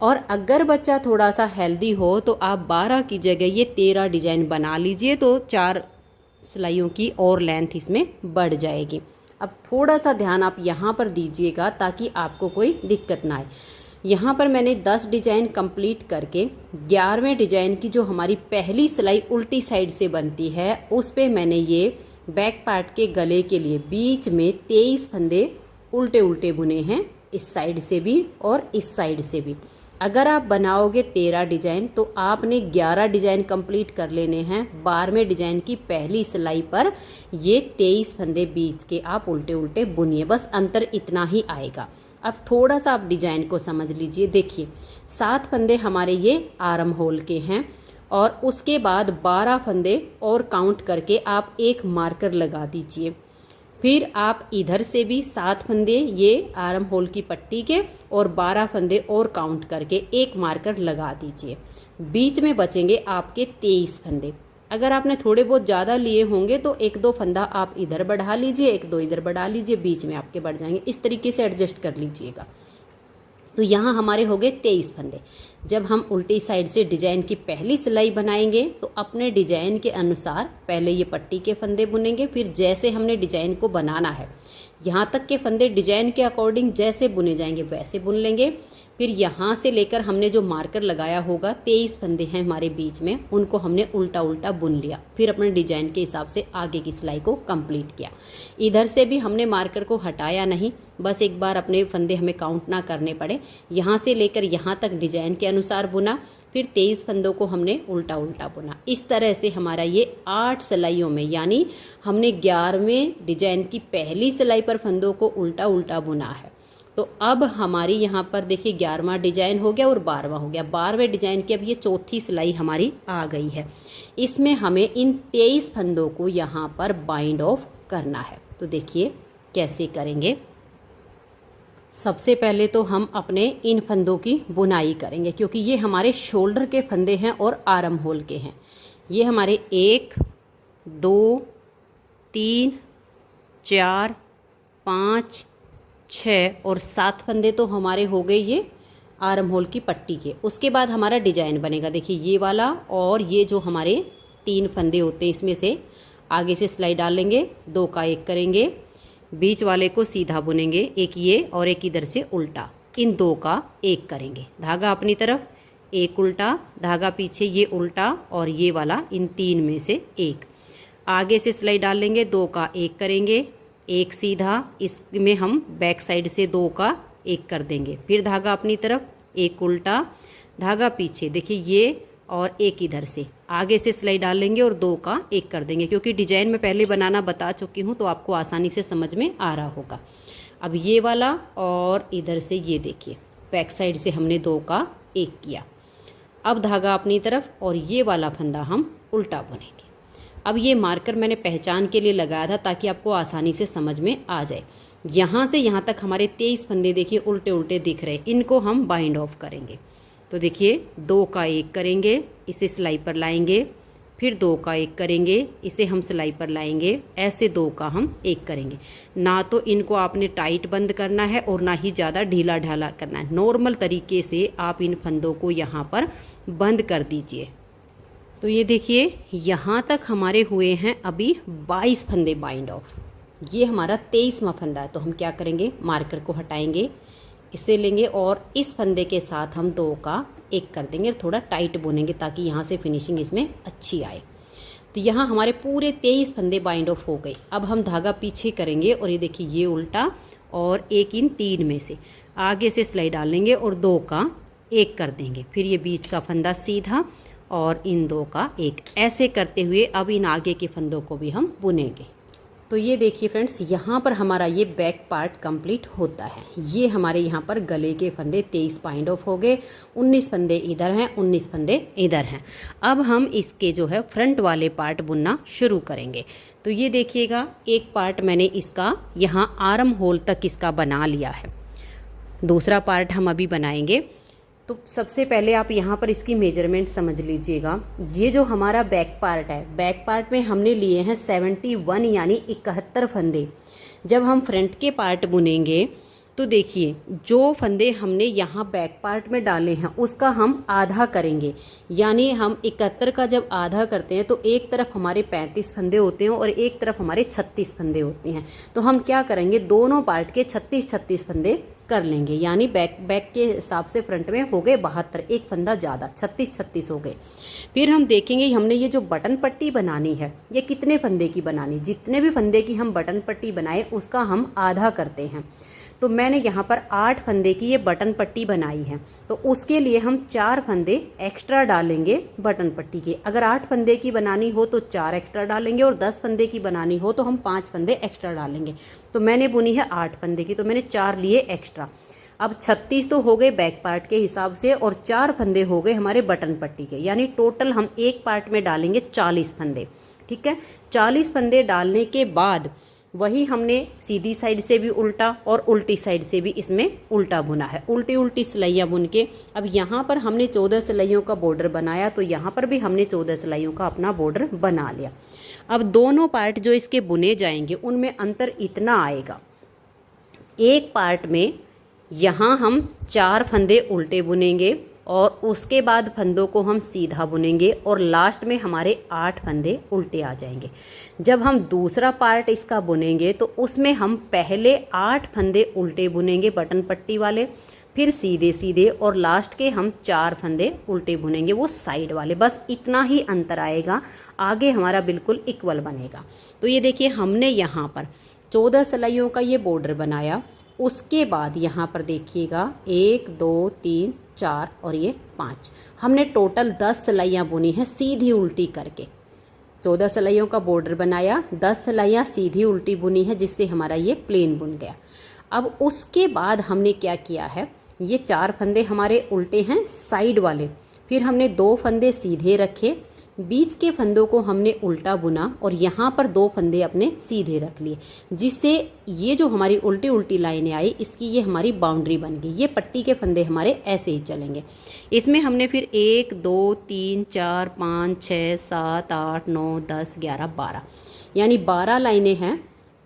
और अगर बच्चा थोड़ा सा हेल्दी हो तो आप 12 की जगह ये 13 डिजाइन बना लीजिए, तो 4 सिलाइयों की और लेंथ इसमें बढ़ जाएगी। अब थोड़ा सा ध्यान आप यहाँ पर दीजिएगा ताकि आपको कोई दिक्कत ना आए। यहाँ पर मैंने 10 डिजाइन कंप्लीट करके 11वें डिजाइन की जो हमारी पहली सिलाई उल्टी साइड से बनती है, उस पे मैंने ये बैक पार्ट के गले के लिए बीच में 23 फंदे उल्टे उल्टे बुने हैं, इस साइड से भी और इस साइड से भी। अगर आप बनाओगे 13 डिजाइन तो आपने 11 डिजाइन कंप्लीट कर लेने हैं। 12वें डिजाइन की पहली सिलाई पर ये 23 फंदे बीच के आप उल्टे उल्टे बुनिए, बस अंतर इतना ही आएगा। अब थोड़ा सा आप डिजाइन को समझ लीजिए। देखिए 7 फंदे हमारे ये आर्म होल के हैं और उसके बाद 12 फंदे और काउंट करके आप एक मार्कर लगा दीजिए। फिर आप इधर से भी 7 फंदे ये आर्म होल की पट्टी के और 12 फंदे और काउंट करके एक मार्कर लगा दीजिए। बीच में बचेंगे आपके 23 फंदे। अगर आपने थोड़े बहुत ज़्यादा लिए होंगे तो 1-2 फंदा आप इधर बढ़ा लीजिए, 1-2 इधर बढ़ा लीजिए, बीच में आपके बढ़ जाएंगे। इस तरीके से एडजस्ट कर लीजिएगा। तो यहाँ हमारे हो गए 23 फंदे। जब हम उल्टी साइड से डिजाइन की पहली सिलाई बनाएंगे तो अपने डिजाइन के अनुसार पहले ये पट्टी के फंदे बुनेंगे, फिर जैसे हमने डिजाइन को बनाना है यहाँ तक के फंदे डिजाइन के अकॉर्डिंग जैसे बुने जाएंगे वैसे बुन लेंगे। फिर यहाँ से लेकर हमने जो मार्कर लगाया होगा 23 फंदे हैं हमारे बीच में, उनको हमने उल्टा उल्टा बुन लिया, फिर अपने डिजाइन के हिसाब से आगे की सिलाई को कंप्लीट किया। इधर से भी हमने मार्कर को हटाया नहीं, बस एक बार अपने फंदे हमें काउंट ना करने पड़े। यहाँ से लेकर यहाँ तक डिजाइन के अनुसार बुना, फिर 23 फंदों को हमने उल्टा उल्टा बुना। इस तरह से हमारा ये 8 सिलाइयों में, यानी हमने 11वें डिजाइन की पहली सिलाई पर फंदों को उल्टा उल्टा बुना है। तो अब हमारी यहाँ पर देखिए 11वां डिजाइन हो गया और 12वां हो गया। 12वें डिजाइन की अब ये चौथी सिलाई हमारी आ गई है। इसमें हमें इन 23 फंदों को यहाँ पर बाइंड ऑफ करना है। तो देखिए कैसे करेंगे। सबसे पहले तो हम अपने इन फंदों की बुनाई करेंगे, क्योंकि ये हमारे शोल्डर के फंदे हैं और आर्म होल के हैं। ये हमारे 1 2 3 4 5 6 और 7 फंदे तो हमारे हो गए ये आर्म होल की पट्टी के। उसके बाद हमारा डिजाइन बनेगा। देखिए ये वाला और ये जो हमारे 3 फंदे होते हैं, इसमें से आगे से सिलाई डालेंगे, 2 का 1 करेंगे, बीच वाले को सीधा बुनेंगे, एक ये और एक इधर से उल्टा, इन 2 का 1 करेंगे, धागा अपनी तरफ, एक उल्टा, धागा पीछे, ये उल्टा और ये वाला इन 3 में से 1। आगे से सिलाई डालेंगे, 2 का 1 करेंगे, एक सीधा, इसमें हम बैक साइड से 2 का 1 कर देंगे, फिर धागा अपनी तरफ, एक उल्टा, धागा पीछे, देखिए ये और एक इधर से, आगे से सिलाई डालेंगे और 2 का 1 कर देंगे। क्योंकि डिजाइन में पहले बनाना बता चुकी हूँ तो आपको आसानी से समझ में आ रहा होगा। अब ये वाला और इधर से ये देखिए बैक साइड से हमने 2 का 1 किया। अब धागा अपनी तरफ और ये वाला फंदा हम उल्टा बुनेंगे। अब ये मार्कर मैंने पहचान के लिए लगाया था ताकि आपको आसानी से समझ में आ जाए। यहाँ से यहाँ तक हमारे 23 फंदे देखिए उल्टे उल्टे दिख रहे हैं, इनको हम बाइंड ऑफ करेंगे। तो देखिए 2 का 1 करेंगे, इसे सिलाई पर लाएंगे, फिर 2 का 1 करेंगे, इसे हम सिलाई पर लाएंगे, ऐसे 2 का हम 1 करेंगे। ना तो इनको आपने टाइट बंद करना है और ना ही ज़्यादा ढीला ढाला करना है, नॉर्मल तरीके से आप इन फंदों को यहाँ पर बंद कर दीजिए। तो ये देखिए यहाँ तक हमारे हुए हैं अभी 22 फंदे बाइंड ऑफ। ये हमारा 23वां फंदा है। तो हम क्या करेंगे, मार्कर को हटाएंगे, इसे लेंगे और इस फंदे के साथ हम 2 का 1 कर देंगे, थोड़ा टाइट बुनेंगे ताकि यहाँ से फिनिशिंग इसमें अच्छी आए। तो यहाँ हमारे पूरे 23 फंदे बाइंड ऑफ हो गए। अब हम धागा पीछे करेंगे और ये देखिए ये उल्टा और एक इन 3 में से आगे से सिलाई डालेंगे और 2 का 1 कर देंगे, फिर ये बीच का फंदा सीधा और इन 2 का 1, ऐसे करते हुए अब इन आगे के फंदों को भी हम बुनेंगे। तो ये देखिए फ्रेंड्स, यहाँ पर हमारा ये बैक पार्ट कंप्लीट होता है। ये हमारे यहाँ पर गले के फंदे 23 बाइंड ऑफ हो गए, 19 फंदे इधर हैं, 19 फंदे इधर हैं। अब हम इसके जो है फ्रंट वाले पार्ट बुनना शुरू करेंगे। तो ये देखिएगा एक पार्ट मैंने इसका यहाँ आर्म होल तक इसका बना लिया है, दूसरा पार्ट हम अभी बनाएंगे। तो सबसे पहले आप यहाँ पर इसकी मेजरमेंट समझ लीजिएगा। ये जो हमारा बैक पार्ट है, बैक पार्ट में हमने लिए हैं 71 यानी 71 फंदे। जब हम फ्रंट के पार्ट बुनेंगे तो देखिए जो फंदे हमने यहाँ बैक पार्ट में डाले हैं उसका हम आधा करेंगे, यानी हम 71 का जब आधा करते हैं तो एक तरफ हमारे 35 फंदे होते हैं और एक तरफ हमारे 36 फंदे होते हैं। तो हम क्या करेंगे, दोनों पार्ट के 36 फंदे कर लेंगे, यानी बैक के हिसाब से फ्रंट में हो गए 72, एक फंदा ज़्यादा 36 हो गए। फिर हम देखेंगे हमने ये जो बटन पट्टी बनानी है ये कितने फंदे की बनानी, जितने भी फंदे की हम बटन पट्टी बनाए उसका हम आधा करते हैं। तो मैंने यहाँ पर 8 फंदे की ये बटन पट्टी बनाई है, तो उसके लिए हम 4 फंदे एक्स्ट्रा डालेंगे बटन पट्टी के। अगर 8 फंदे की बनानी हो तो 4 एक्स्ट्रा डालेंगे और 10 फंदे की बनानी हो तो हम 5 फंदे एक्स्ट्रा डालेंगे। तो मैंने बुनी है 8 फंदे की, तो मैंने 4 लिए एक्स्ट्रा। अब 36 तो हो गए बैक पार्ट के हिसाब से और 4 फंदे हो गए हमारे बटन पट्टी के, यानी टोटल हम एक पार्ट में डालेंगे 40 फंदे। ठीक है, 40 फंदे डालने के बाद वही हमने सीधी साइड से भी उल्टा और उल्टी साइड से भी इसमें उल्टा बुना है, उल्टी उल्टी सिलाइयाँ बुन के। अब यहाँ पर हमने 14 सिलाइयों का बॉर्डर बनाया, तो यहाँ पर भी हमने 14 सिलाइयों का अपना बॉर्डर बना लिया। अब दोनों पार्ट जो इसके बुने जाएंगे उनमें अंतर इतना आएगा, एक पार्ट में यहाँ हम 4 फंदे उल्टे बुनेंगे और उसके बाद फंदों को हम सीधा बुनेंगे और लास्ट में हमारे 8 फंदे उल्टे आ जाएंगे। जब हम दूसरा पार्ट इसका बुनेंगे तो उसमें हम पहले 8 फंदे उल्टे बुनेंगे बटन पट्टी वाले, फिर सीधे सीधे, और लास्ट के हम 4 फंदे उल्टे बुनेंगे वो साइड वाले। बस इतना ही अंतर आएगा, आगे हमारा बिल्कुल इक्वल बनेगा। तो ये देखिए हमने यहाँ पर 14 सिलाइयों का ये बॉर्डर बनाया, उसके बाद यहाँ पर देखिएगा 1 2 3 4 और ये 5, हमने टोटल 10 सिलाइयाँ बुनी हैं सीधी उल्टी करके। 14 सिलाइयों का बॉर्डर बनाया, 10 सिलाइयाँ सीधी उल्टी बुनी है जिससे हमारा ये प्लेन बुन गया। अब उसके बाद हमने क्या किया है, ये 4 फंदे हमारे उल्टे हैं साइड वाले, फिर हमने 2 फंदे सीधे रखे, बीच के फंदों को हमने उल्टा बुना और यहाँ पर 2 फंदे अपने सीधे रख लिए, जिससे ये जो हमारी उल्टी उल्टी लाइनें आई इसकी ये हमारी बाउंड्री बन गई। ये पट्टी के फंदे हमारे ऐसे ही चलेंगे। इसमें हमने फिर 1 2 3 4 5 6 7 8 9 10 11 12 यानी 12 लाइनें हैं।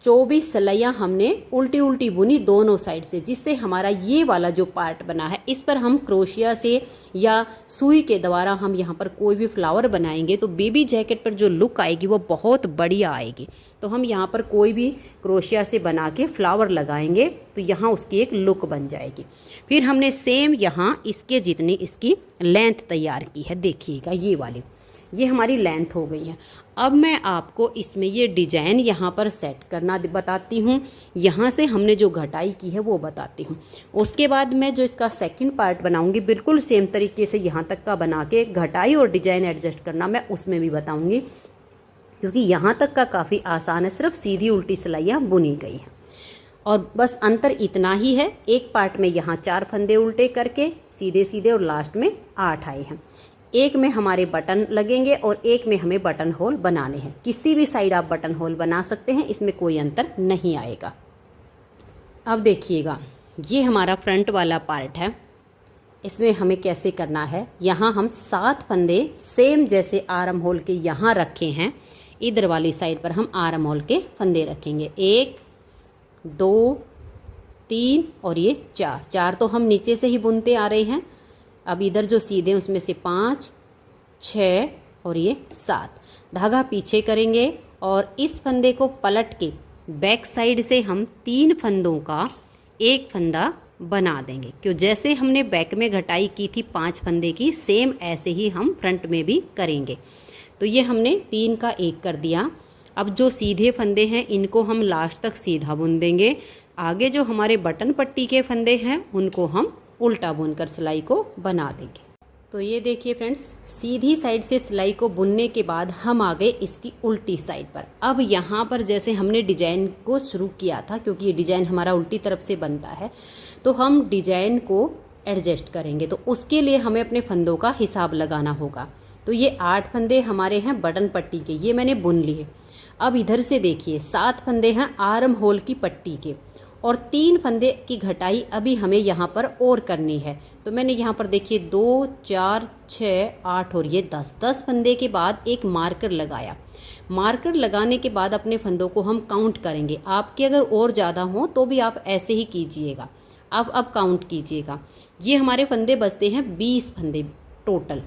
24 सिलाइयाँ हमने उल्टी उल्टी बुनी दोनों साइड से, जिससे हमारा ये वाला जो पार्ट बना है इस पर हम क्रोशिया से या सुई के द्वारा हम यहाँ पर कोई भी फ्लावर बनाएंगे तो बेबी जैकेट पर जो लुक आएगी वो बहुत बढ़िया आएगी। तो हम यहाँ पर कोई भी क्रोशिया से बना के फ्लावर लगाएंगे तो यहाँ उसकी एक लुक बन जाएगी। फिर हमने सेम यहाँ इसके जितनी इसकी लेंथ तैयार की है, देखिएगा ये वाली, ये हमारी लेंथ हो गई है। अब मैं आपको इसमें ये डिजाइन यहाँ पर सेट करना बताती हूँ, यहाँ से हमने जो घटाई की है वो बताती हूँ। उसके बाद मैं जो इसका सेकंड पार्ट बनाऊँगी बिल्कुल सेम तरीके से यहाँ तक का बना के घटाई और डिजाइन एडजस्ट करना मैं उसमें भी बताऊँगी, क्योंकि यहाँ तक का काफ़ी आसान है, सिर्फ सीधी उल्टी सिलाइयाँ बुनी गई हैं। और बस अंतर इतना ही है, एक पार्ट में यहाँ 4 फंदे उल्टे करके सीधे सीधे और लास्ट में 8 आए हैं। एक में हमारे बटन लगेंगे और एक में हमें बटन होल बनाने हैं। किसी भी साइड आप बटन होल बना सकते हैं, इसमें कोई अंतर नहीं आएगा। अब देखिएगा, ये हमारा फ्रंट वाला पार्ट है। इसमें हमें कैसे करना है, यहाँ हम 7 फंदे सेम जैसे आर्म होल के यहाँ रखे हैं, इधर वाली साइड पर हम आर्म होल के फंदे रखेंगे। 1 2 3 और ये 4 तो हम नीचे से ही बुनते आ रहे हैं। अब इधर जो सीधे उसमें से 5 6 और ये 7 धागा पीछे करेंगे और इस फंदे को पलट के बैक साइड से हम 3 फंदों का एक फंदा बना देंगे। क्यों, जैसे हमने बैक में घटाई की थी 5 फंदे की, सेम ऐसे ही हम फ्रंट में भी करेंगे। तो ये हमने 3 का 1 कर दिया। अब जो सीधे फंदे हैं इनको हम लास्ट तक सीधा बुन देंगे। आगे जो हमारे बटन पट्टी के फंदे हैं उनको हम उल्टा बुनकर सिलाई को बना देंगे। तो ये देखिए फ्रेंड्स, सीधी साइड से सिलाई को बुनने के बाद हम आ गए इसकी उल्टी साइड पर। अब यहाँ पर जैसे हमने डिजाइन को शुरू किया था, क्योंकि ये डिजाइन हमारा उल्टी तरफ से बनता है, तो हम डिजाइन को एडजस्ट करेंगे। तो उसके लिए हमें अपने फंदों का हिसाब लगाना होगा। तो ये 8 फंदे हमारे हैं बटन पट्टी के, ये मैंने बुन लिए। अब इधर से देखिए 7 फंदे हैं आर्म होल की पट्टी के और 3 फंदे की घटाई अभी हमें यहाँ पर और करनी है। तो मैंने यहाँ पर देखिए 2 4 6 8 और ये 10 फंदे के बाद एक मार्कर लगाया। मार्कर लगाने के बाद अपने फंदों को हम काउंट करेंगे। आपके अगर और ज़्यादा हो तो भी आप ऐसे ही कीजिएगा। अब काउंट कीजिएगा। ये हमारे फंदे बचते हैं 20 फंदे टोटल।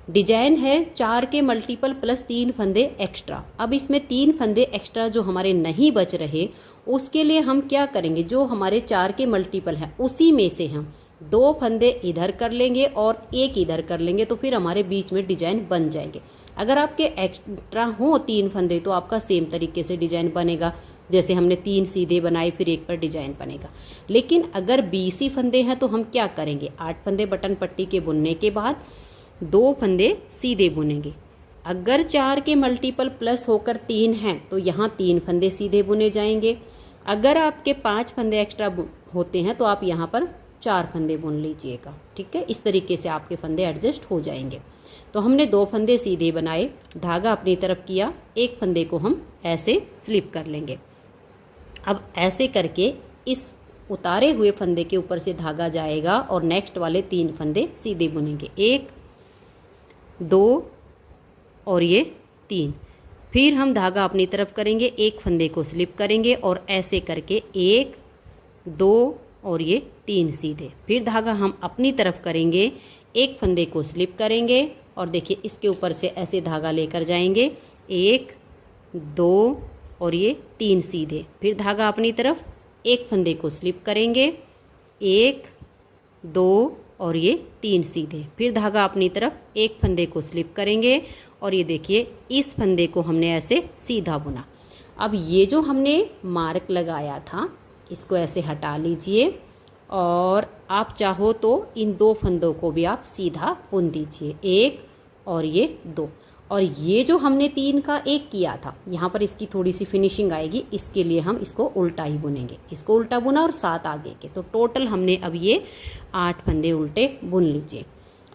डिजाइन है 4 के मल्टीपल प्लस 3 फंदे एक्स्ट्रा। अब इसमें 3 फंदे एक्स्ट्रा जो हमारे नहीं बच रहे, उसके लिए हम क्या करेंगे, जो हमारे 4 के मल्टीपल हैं उसी में से हम 2 फंदे इधर कर लेंगे और 1 इधर कर लेंगे, तो फिर हमारे बीच में डिजाइन बन जाएंगे। अगर आपके एक्स्ट्रा हो 3 फंदे तो आपका सेम तरीके से डिजाइन बनेगा, जैसे हमने 3 सीधे बनाए फिर 1 पर डिजाइन बनेगा। लेकिन अगर 20 ही फंदे हैं तो हम क्या करेंगे, 8 फंदे बटन पट्टी के बुनने के बाद 2 फंदे सीधे बुनेंगे। अगर 4 के मल्टीपल प्लस होकर 3 हैं तो यहाँ 3 फंदे सीधे बुने जाएंगे। अगर आपके 5 फंदे एक्स्ट्रा होते हैं तो आप यहाँ पर 4 फंदे बुन लीजिएगा। ठीक है, इस तरीके से आपके फंदे एडजस्ट हो जाएंगे। तो हमने 2 फंदे सीधे बनाए, धागा अपनी तरफ किया, 1 फंदे को हम ऐसे स्लिप कर लेंगे। अब ऐसे करके इस उतारे हुए फंदे के ऊपर से धागा जाएगा और नेक्स्ट वाले 3 फंदे सीधे बुनेंगे। 1 2 और ये 3। फिर हम धागा अपनी तरफ करेंगे, 1 फंदे को स्लिप करेंगे और ऐसे करके 1 2 और ये 3 सीधे। फिर धागा हम अपनी तरफ करेंगे, 1 फंदे को स्लिप करेंगे और देखिए इसके ऊपर से ऐसे धागा लेकर जाएंगे, 1 2 और ये 3 सीधे। फिर धागा अपनी तरफ, 1 फंदे को स्लिप करेंगे, 1 2 और ये 3 सीधे। फिर धागा अपनी तरफ, 1 फंदे को स्लिप करेंगे और ये देखिए इस फंदे को हमने ऐसे सीधा बुना। अब ये जो हमने मार्क लगाया था इसको ऐसे हटा लीजिए और आप चाहो तो इन 2 फंदों को भी आप सीधा बुन दीजिए, 1 और ये 2। और ये जो हमने 3 का 1 किया था, यहाँ पर इसकी थोड़ी सी फिनिशिंग आएगी, इसके लिए हम इसको उल्टा ही बुनेंगे। इसको उल्टा बुना और 7 आगे के, तो टोटल हमने अब ये 8 फंदे उल्टे बुन लीजिए।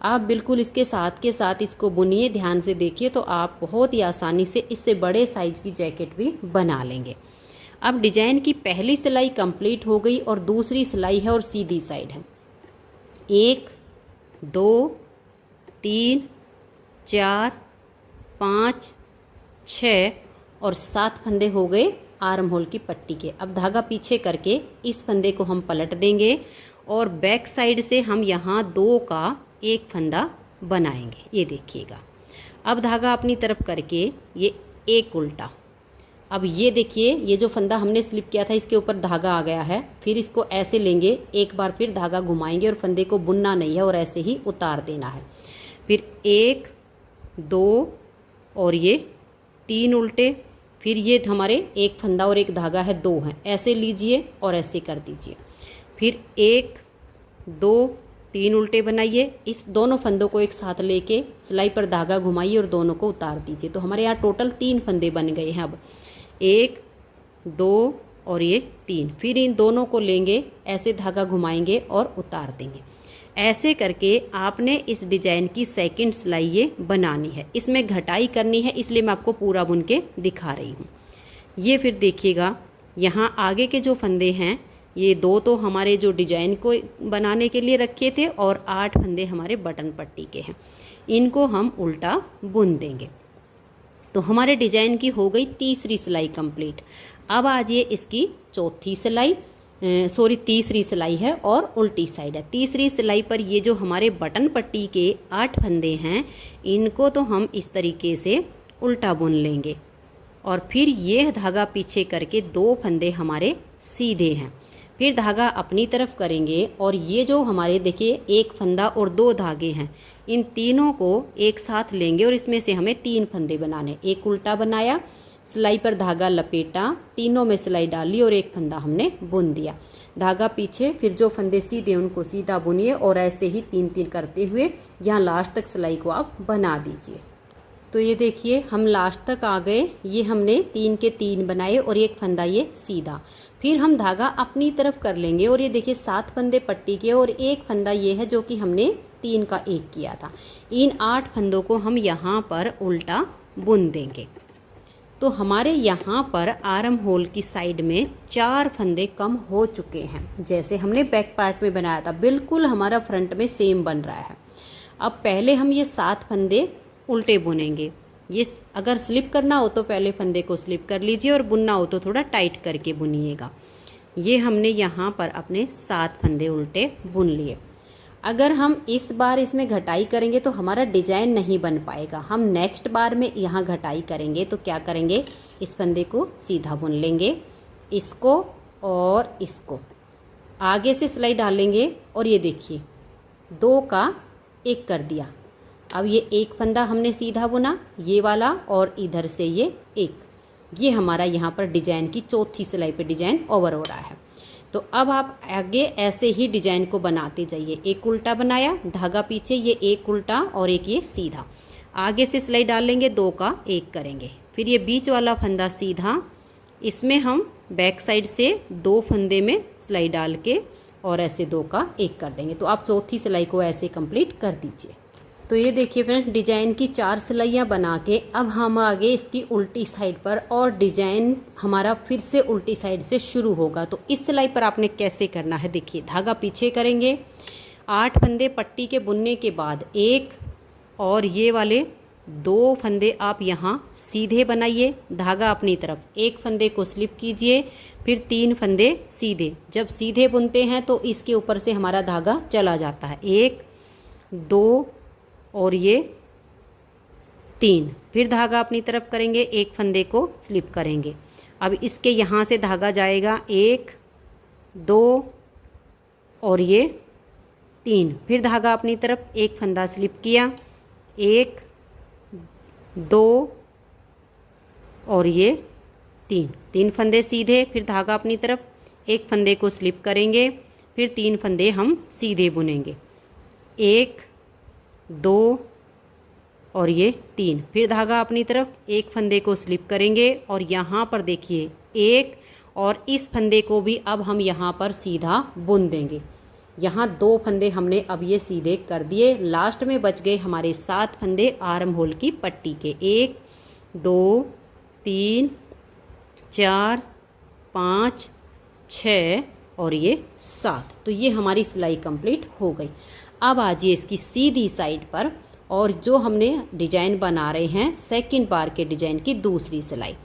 आप बिल्कुल इसके साथ के साथ इसको बुनिए, ध्यान से देखिए, तो आप बहुत ही आसानी से इससे बड़े साइज की जैकेट भी बना लेंगे। अब डिजाइन की पहली सिलाई कंप्लीट हो गई और दूसरी सिलाई है और सीधी साइड है। 1 2 3 4 5 6 और 7 फंदे हो गए आर्म होल की पट्टी के। अब धागा पीछे करके इस फंदे को हम पलट देंगे और बैक साइड से हम यहाँ 2 का 1 फंदा बनाएंगे। ये देखिएगा, अब धागा अपनी तरफ करके ये 1 उल्टा। अब ये देखिए, ये जो फंदा हमने स्लिप किया था इसके ऊपर धागा आ गया है। फिर इसको ऐसे लेंगे, एक बार फिर धागा घुमाएंगे और फंदे को बुनना नहीं है और ऐसे ही उतार देना है। फिर 1 2 और ये 3 उल्टे। फिर ये हमारे 1 फंदा और 1 धागा है, 2 हैं, ऐसे लीजिए और ऐसे कर दीजिए। फिर 1 2 3 उल्टे बनाइए, इस दोनों फंदों को एक साथ लेके सिलाई पर धागा घुमाइए और दोनों को उतार दीजिए। तो हमारे यहाँ टोटल 3 फंदे बन गए हैं। अब 1 2 और ये 3। फिर इन दोनों को लेंगे, ऐसे धागा घुमाएंगे और उतार देंगे। ऐसे करके आपने इस डिजाइन की सेकंड सिलाई ये बनानी है। इसमें घटाई करनी है, इसलिए मैं आपको पूरा बुन के दिखा रही हूँ। ये फिर देखिएगा, यहाँ आगे के जो फंदे हैं ये 2 तो हमारे जो डिजाइन को बनाने के लिए रखे थे और 8 फंदे हमारे बटन पट्टी के हैं। इनको हम उल्टा बुन देंगे। तो हमारे डिजाइन की हो गई तीसरी सिलाई कंप्लीट। अब आज ये इसकी चौथी सिलाई, तीसरी सिलाई है और उल्टी साइड है। तीसरी सिलाई पर ये जो हमारे बटन पट्टी के 8 फंदे हैं, इनको तो हम इस तरीके से उल्टा बुन लेंगे और फिर ये धागा पीछे करके 2 फंदे हमारे सीधे हैं। फिर धागा अपनी तरफ करेंगे और ये जो हमारे देखिए 1 फंदा और 2 धागे हैं, इन तीनों को एक साथ लेंगे और इसमें से हमें 3 फंदे बनाने। एक उल्टा बनाया, सिलाई पर धागा लपेटा, तीनों में सिलाई डाली और 1 फंदा हमने बुन दिया। धागा पीछे, फिर जो फंदे सीधे उनको सीधा बुनिए और ऐसे ही 3-3 करते हुए यहाँ लास्ट तक सिलाई को आप बना दीजिए। तो ये देखिए हम लास्ट तक आ गए। ये हमने 3 के 3 बनाए और 1 फंदा ये सीधा। फिर हम धागा अपनी तरफ कर लेंगे और ये देखिए 7 फंदे पट्टी के और 1 फंदा ये है जो कि हमने 3 का 1 किया था। इन 8 फंदों को हम यहाँ पर उल्टा बुन देंगे। तो हमारे यहाँ पर आर्म होल की साइड में 4 फंदे कम हो चुके हैं। जैसे हमने बैक पार्ट में बनाया था, बिल्कुल हमारा फ्रंट में सेम बन रहा है। अब पहले हम ये 7 फंदे उल्टे बुनेंगे। ये अगर स्लिप करना हो तो पहले फंदे को स्लिप कर लीजिए और बुनना हो तो थोड़ा टाइट करके बुनिएगा। ये हमने यहाँ पर अपने 7 फंदे उल्टे बुन लिए। अगर हम इस बार इसमें घटाई करेंगे तो हमारा डिजाइन नहीं बन पाएगा। हम नेक्स्ट बार में यहाँ घटाई करेंगे तो क्या करेंगे, इस फंदे को सीधा बुन लेंगे, इसको और इसको आगे से सिलाई डालेंगे और ये देखिए 2 का 1 कर दिया। अब ये 1 फंदा हमने सीधा बुना, ये वाला, और इधर से ये 1। ये हमारा यहाँ पर डिजाइन की चौथी सिलाई पे डिजाइन ओवर हो रहा है। तो अब आप आगे ऐसे ही डिजाइन को बनाते जाइए। 1 उल्टा बनाया, धागा पीछे, ये 1 उल्टा और 1 ये सीधा। आगे से सिलाई डालेंगे, 2 का 1 करेंगे। फिर ये बीच वाला फंदा सीधा, इसमें हम बैक साइड से 2 फंदे में सिलाई डाल के और ऐसे 2 का 1 कर देंगे। तो आप चौथी सिलाई को ऐसे कंप्लीट कर दीजिए। तो ये देखिए फ्रेंड्स, डिजाइन की 4 सिलाइयाँ बना के अब हम आगे इसकी उल्टी साइड पर, और डिजाइन हमारा फिर से उल्टी साइड से शुरू होगा। तो इस सिलाई पर आपने कैसे करना है देखिए, धागा पीछे करेंगे, 8 फंदे पट्टी के बुनने के बाद 1 और ये वाले 2 फंदे आप यहाँ सीधे बनाइए, धागा अपनी तरफ, 1 फंदे को स्लिप कीजिए, फिर 3 फंदे सीधे। जब सीधे बुनते हैं तो इसके ऊपर से हमारा धागा चला जाता है, 1 2 और ये 3। फिर धागा अपनी तरफ करेंगे, 1 फंदे को स्लिप करेंगे। अब इसके यहाँ से धागा जाएगा 1 2 और ये 3। फिर धागा अपनी तरफ, 1 फंदा स्लिप किया, 1 2 और ये 3 फंदे सीधे। फिर धागा अपनी तरफ, 1 फंदे को स्लिप करेंगे, फिर 3 फंदे हम सीधे बुनेंगे, 1 2 और ये 3। फिर धागा अपनी तरफ, 1 फंदे को स्लिप करेंगे और यहाँ पर देखिए 1 और इस फंदे को भी अब हम यहाँ पर सीधा बुन देंगे। यहाँ 2 फंदे हमने अब ये सीधे कर दिए। लास्ट में बच गए हमारे 7 फंदे आर्म होल की पट्टी के, 1 2 3 4 5 6 और ये 7। तो ये हमारी सिलाई कंप्लीट हो गई। अब आजिए इसकी सीधी साइड पर, और जो हमने डिजाइन बना रहे हैं सेकंड बार के डिजाइन की दूसरी सिलाई।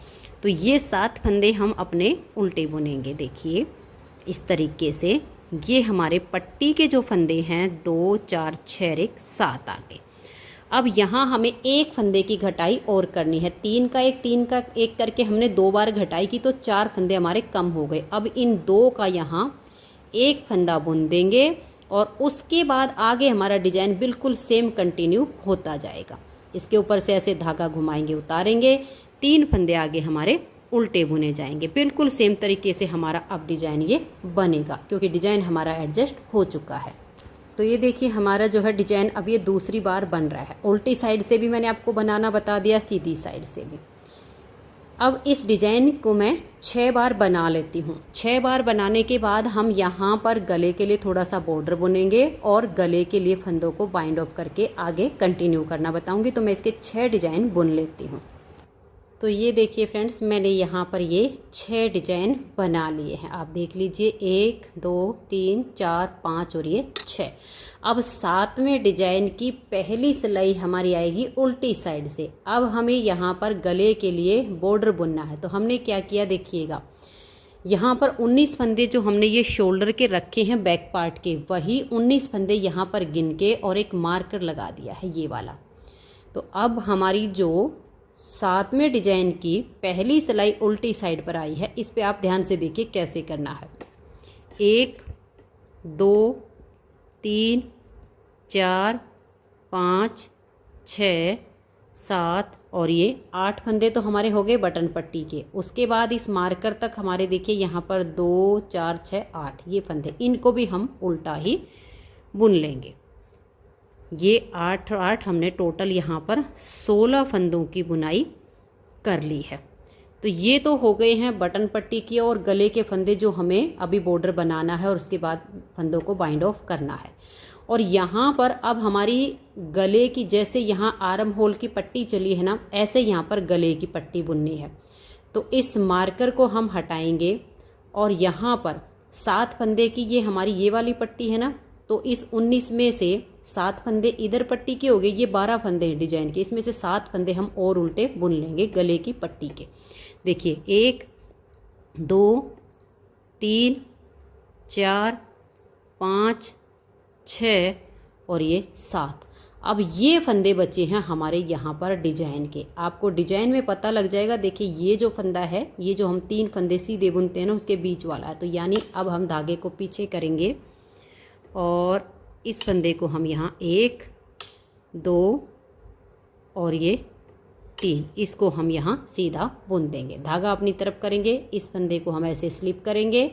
तो ये 7 फंदे हम अपने उल्टे बुनेंगे। देखिए इस तरीके से, ये हमारे पट्टी के जो फंदे हैं 2 4 6 1 7 आगे। अब यहाँ हमें 1 फंदे की घटाई और करनी है, 3 का 1 करके हमने 2 बार घटाई की तो 4 फंदे हमारे कम हो गए। अब इन 2 का यहाँ 1 फंदा बुन देंगे और उसके बाद आगे हमारा डिजाइन बिल्कुल सेम कंटिन्यू होता जाएगा। इसके ऊपर से ऐसे धागा घुमाएंगे, उतारेंगे, 3 फंदे आगे हमारे उल्टे बुने जाएंगे। बिल्कुल सेम तरीके से हमारा अब डिजाइन ये बनेगा, क्योंकि डिजाइन हमारा एडजस्ट हो चुका है। तो ये देखिए हमारा जो है डिजाइन अब ये दूसरी बार बन रहा है। उल्टी साइड से भी मैंने आपको बनाना बता दिया, सीधी साइड से भी। अब इस डिजाइन को मैं 6 बार बना लेती हूँ। 6 बार बनाने के बाद हम यहाँ पर गले के लिए थोड़ा सा बॉर्डर बुनेंगे और गले के लिए फंदों को बाइंड ऑफ करके आगे कंटिन्यू करना बताऊँगी। तो मैं इसके 6 डिजाइन बुन लेती हूँ। तो ये देखिए फ्रेंड्स, मैंने यहाँ पर ये 6 डिजाइन बना लिए हैं। आप देख लीजिए 1 2 3 4 5 और ये 6। अब 7वें डिजाइन की पहली सिलाई हमारी आएगी उल्टी साइड से। अब हमें यहाँ पर गले के लिए बॉर्डर बुनना है। तो हमने क्या किया देखिएगा, यहाँ पर 19 फंदे जो हमने ये शोल्डर के रखे हैं बैक पार्ट के, वही 19 फंदे यहाँ पर गिन के और एक मार्कर लगा दिया है ये वाला। तो अब हमारी जो 7वें डिजाइन की पहली सिलाई उल्टी साइड पर आई है, इस पे आप ध्यान से देखिए कैसे करना है। 1 2 3 4 5 6 7 और ये 8 फंदे तो हमारे हो गए बटन पट्टी के। उसके बाद इस मार्कर तक हमारे देखिए यहाँ पर 2 4 6 8 ये फंदे, इनको भी हम उल्टा ही बुन लेंगे। ये 8 8 हमने टोटल यहाँ पर 16 फंदों की बुनाई कर ली है। तो ये तो हो गए हैं बटन पट्टी की और गले के फंदे जो हमें अभी बॉर्डर बनाना है और उसके बाद फंदों को बाइंड ऑफ करना है। और यहाँ पर अब हमारी गले की, जैसे यहाँ आर्म होल की पट्टी चली है ना, ऐसे यहाँ पर गले की पट्टी बुननी है। तो इस मार्कर को हम हटाएंगे और यहाँ पर 7 फंदे की ये हमारी ये वाली पट्टी है ना, तो इस 19 में से 7 फंदे इधर पट्टी के हो गए, ये 12 फंदे हैं डिजाइन के, इसमें से 7 फंदे हम और उल्टे बुन लेंगे गले की पट्टी के। देखिए 1 2 3 4 5 6 और ये 7। अब ये फंदे बचे हैं हमारे यहाँ पर डिजाइन के। आपको डिजाइन में पता लग जाएगा। देखिए ये जो फंदा है, ये जो हम 3 फंदे सीधे बुनते हैं ना, उसके बीच वाला है। तो यानी अब हम धागे को पीछे करेंगे और इस फंदे को हम यहाँ 1 2 और ये 3, इसको हम यहाँ सीधा बुन देंगे। धागा अपनी तरफ करेंगे, इस फंदे को हम ऐसे स्लिप करेंगे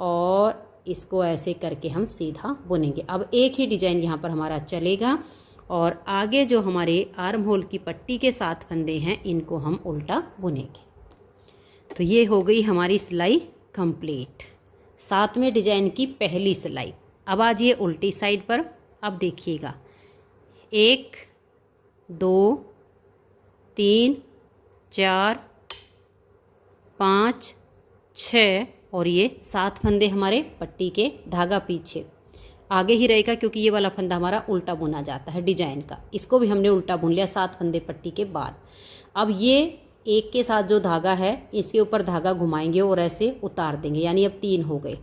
और इसको ऐसे करके हम सीधा बुनेंगे। अब एक ही डिजाइन यहाँ पर हमारा चलेगा और आगे जो हमारे आर्म होल की पट्टी के 7 फंदे हैं, इनको हम उल्टा बुनेंगे। तो ये हो गई हमारी सिलाई कंप्लीट, 7वें डिजाइन की पहली सिलाई। अब आ जाइए उल्टी साइड पर। अब देखिएगा 1 2 3 4 5 6 और ये 7 फंदे हमारे पट्टी के। धागा पीछे आगे ही रहेगा क्योंकि ये वाला फंदा हमारा उल्टा बुना जाता है डिजाइन का। इसको भी हमने उल्टा बुन लिया 7 फंदे पट्टी के बाद। अब ये एक के साथ जो धागा है, इसके ऊपर धागा घुमाएंगे और ऐसे उतार देंगे, यानी अब 3 हो गए।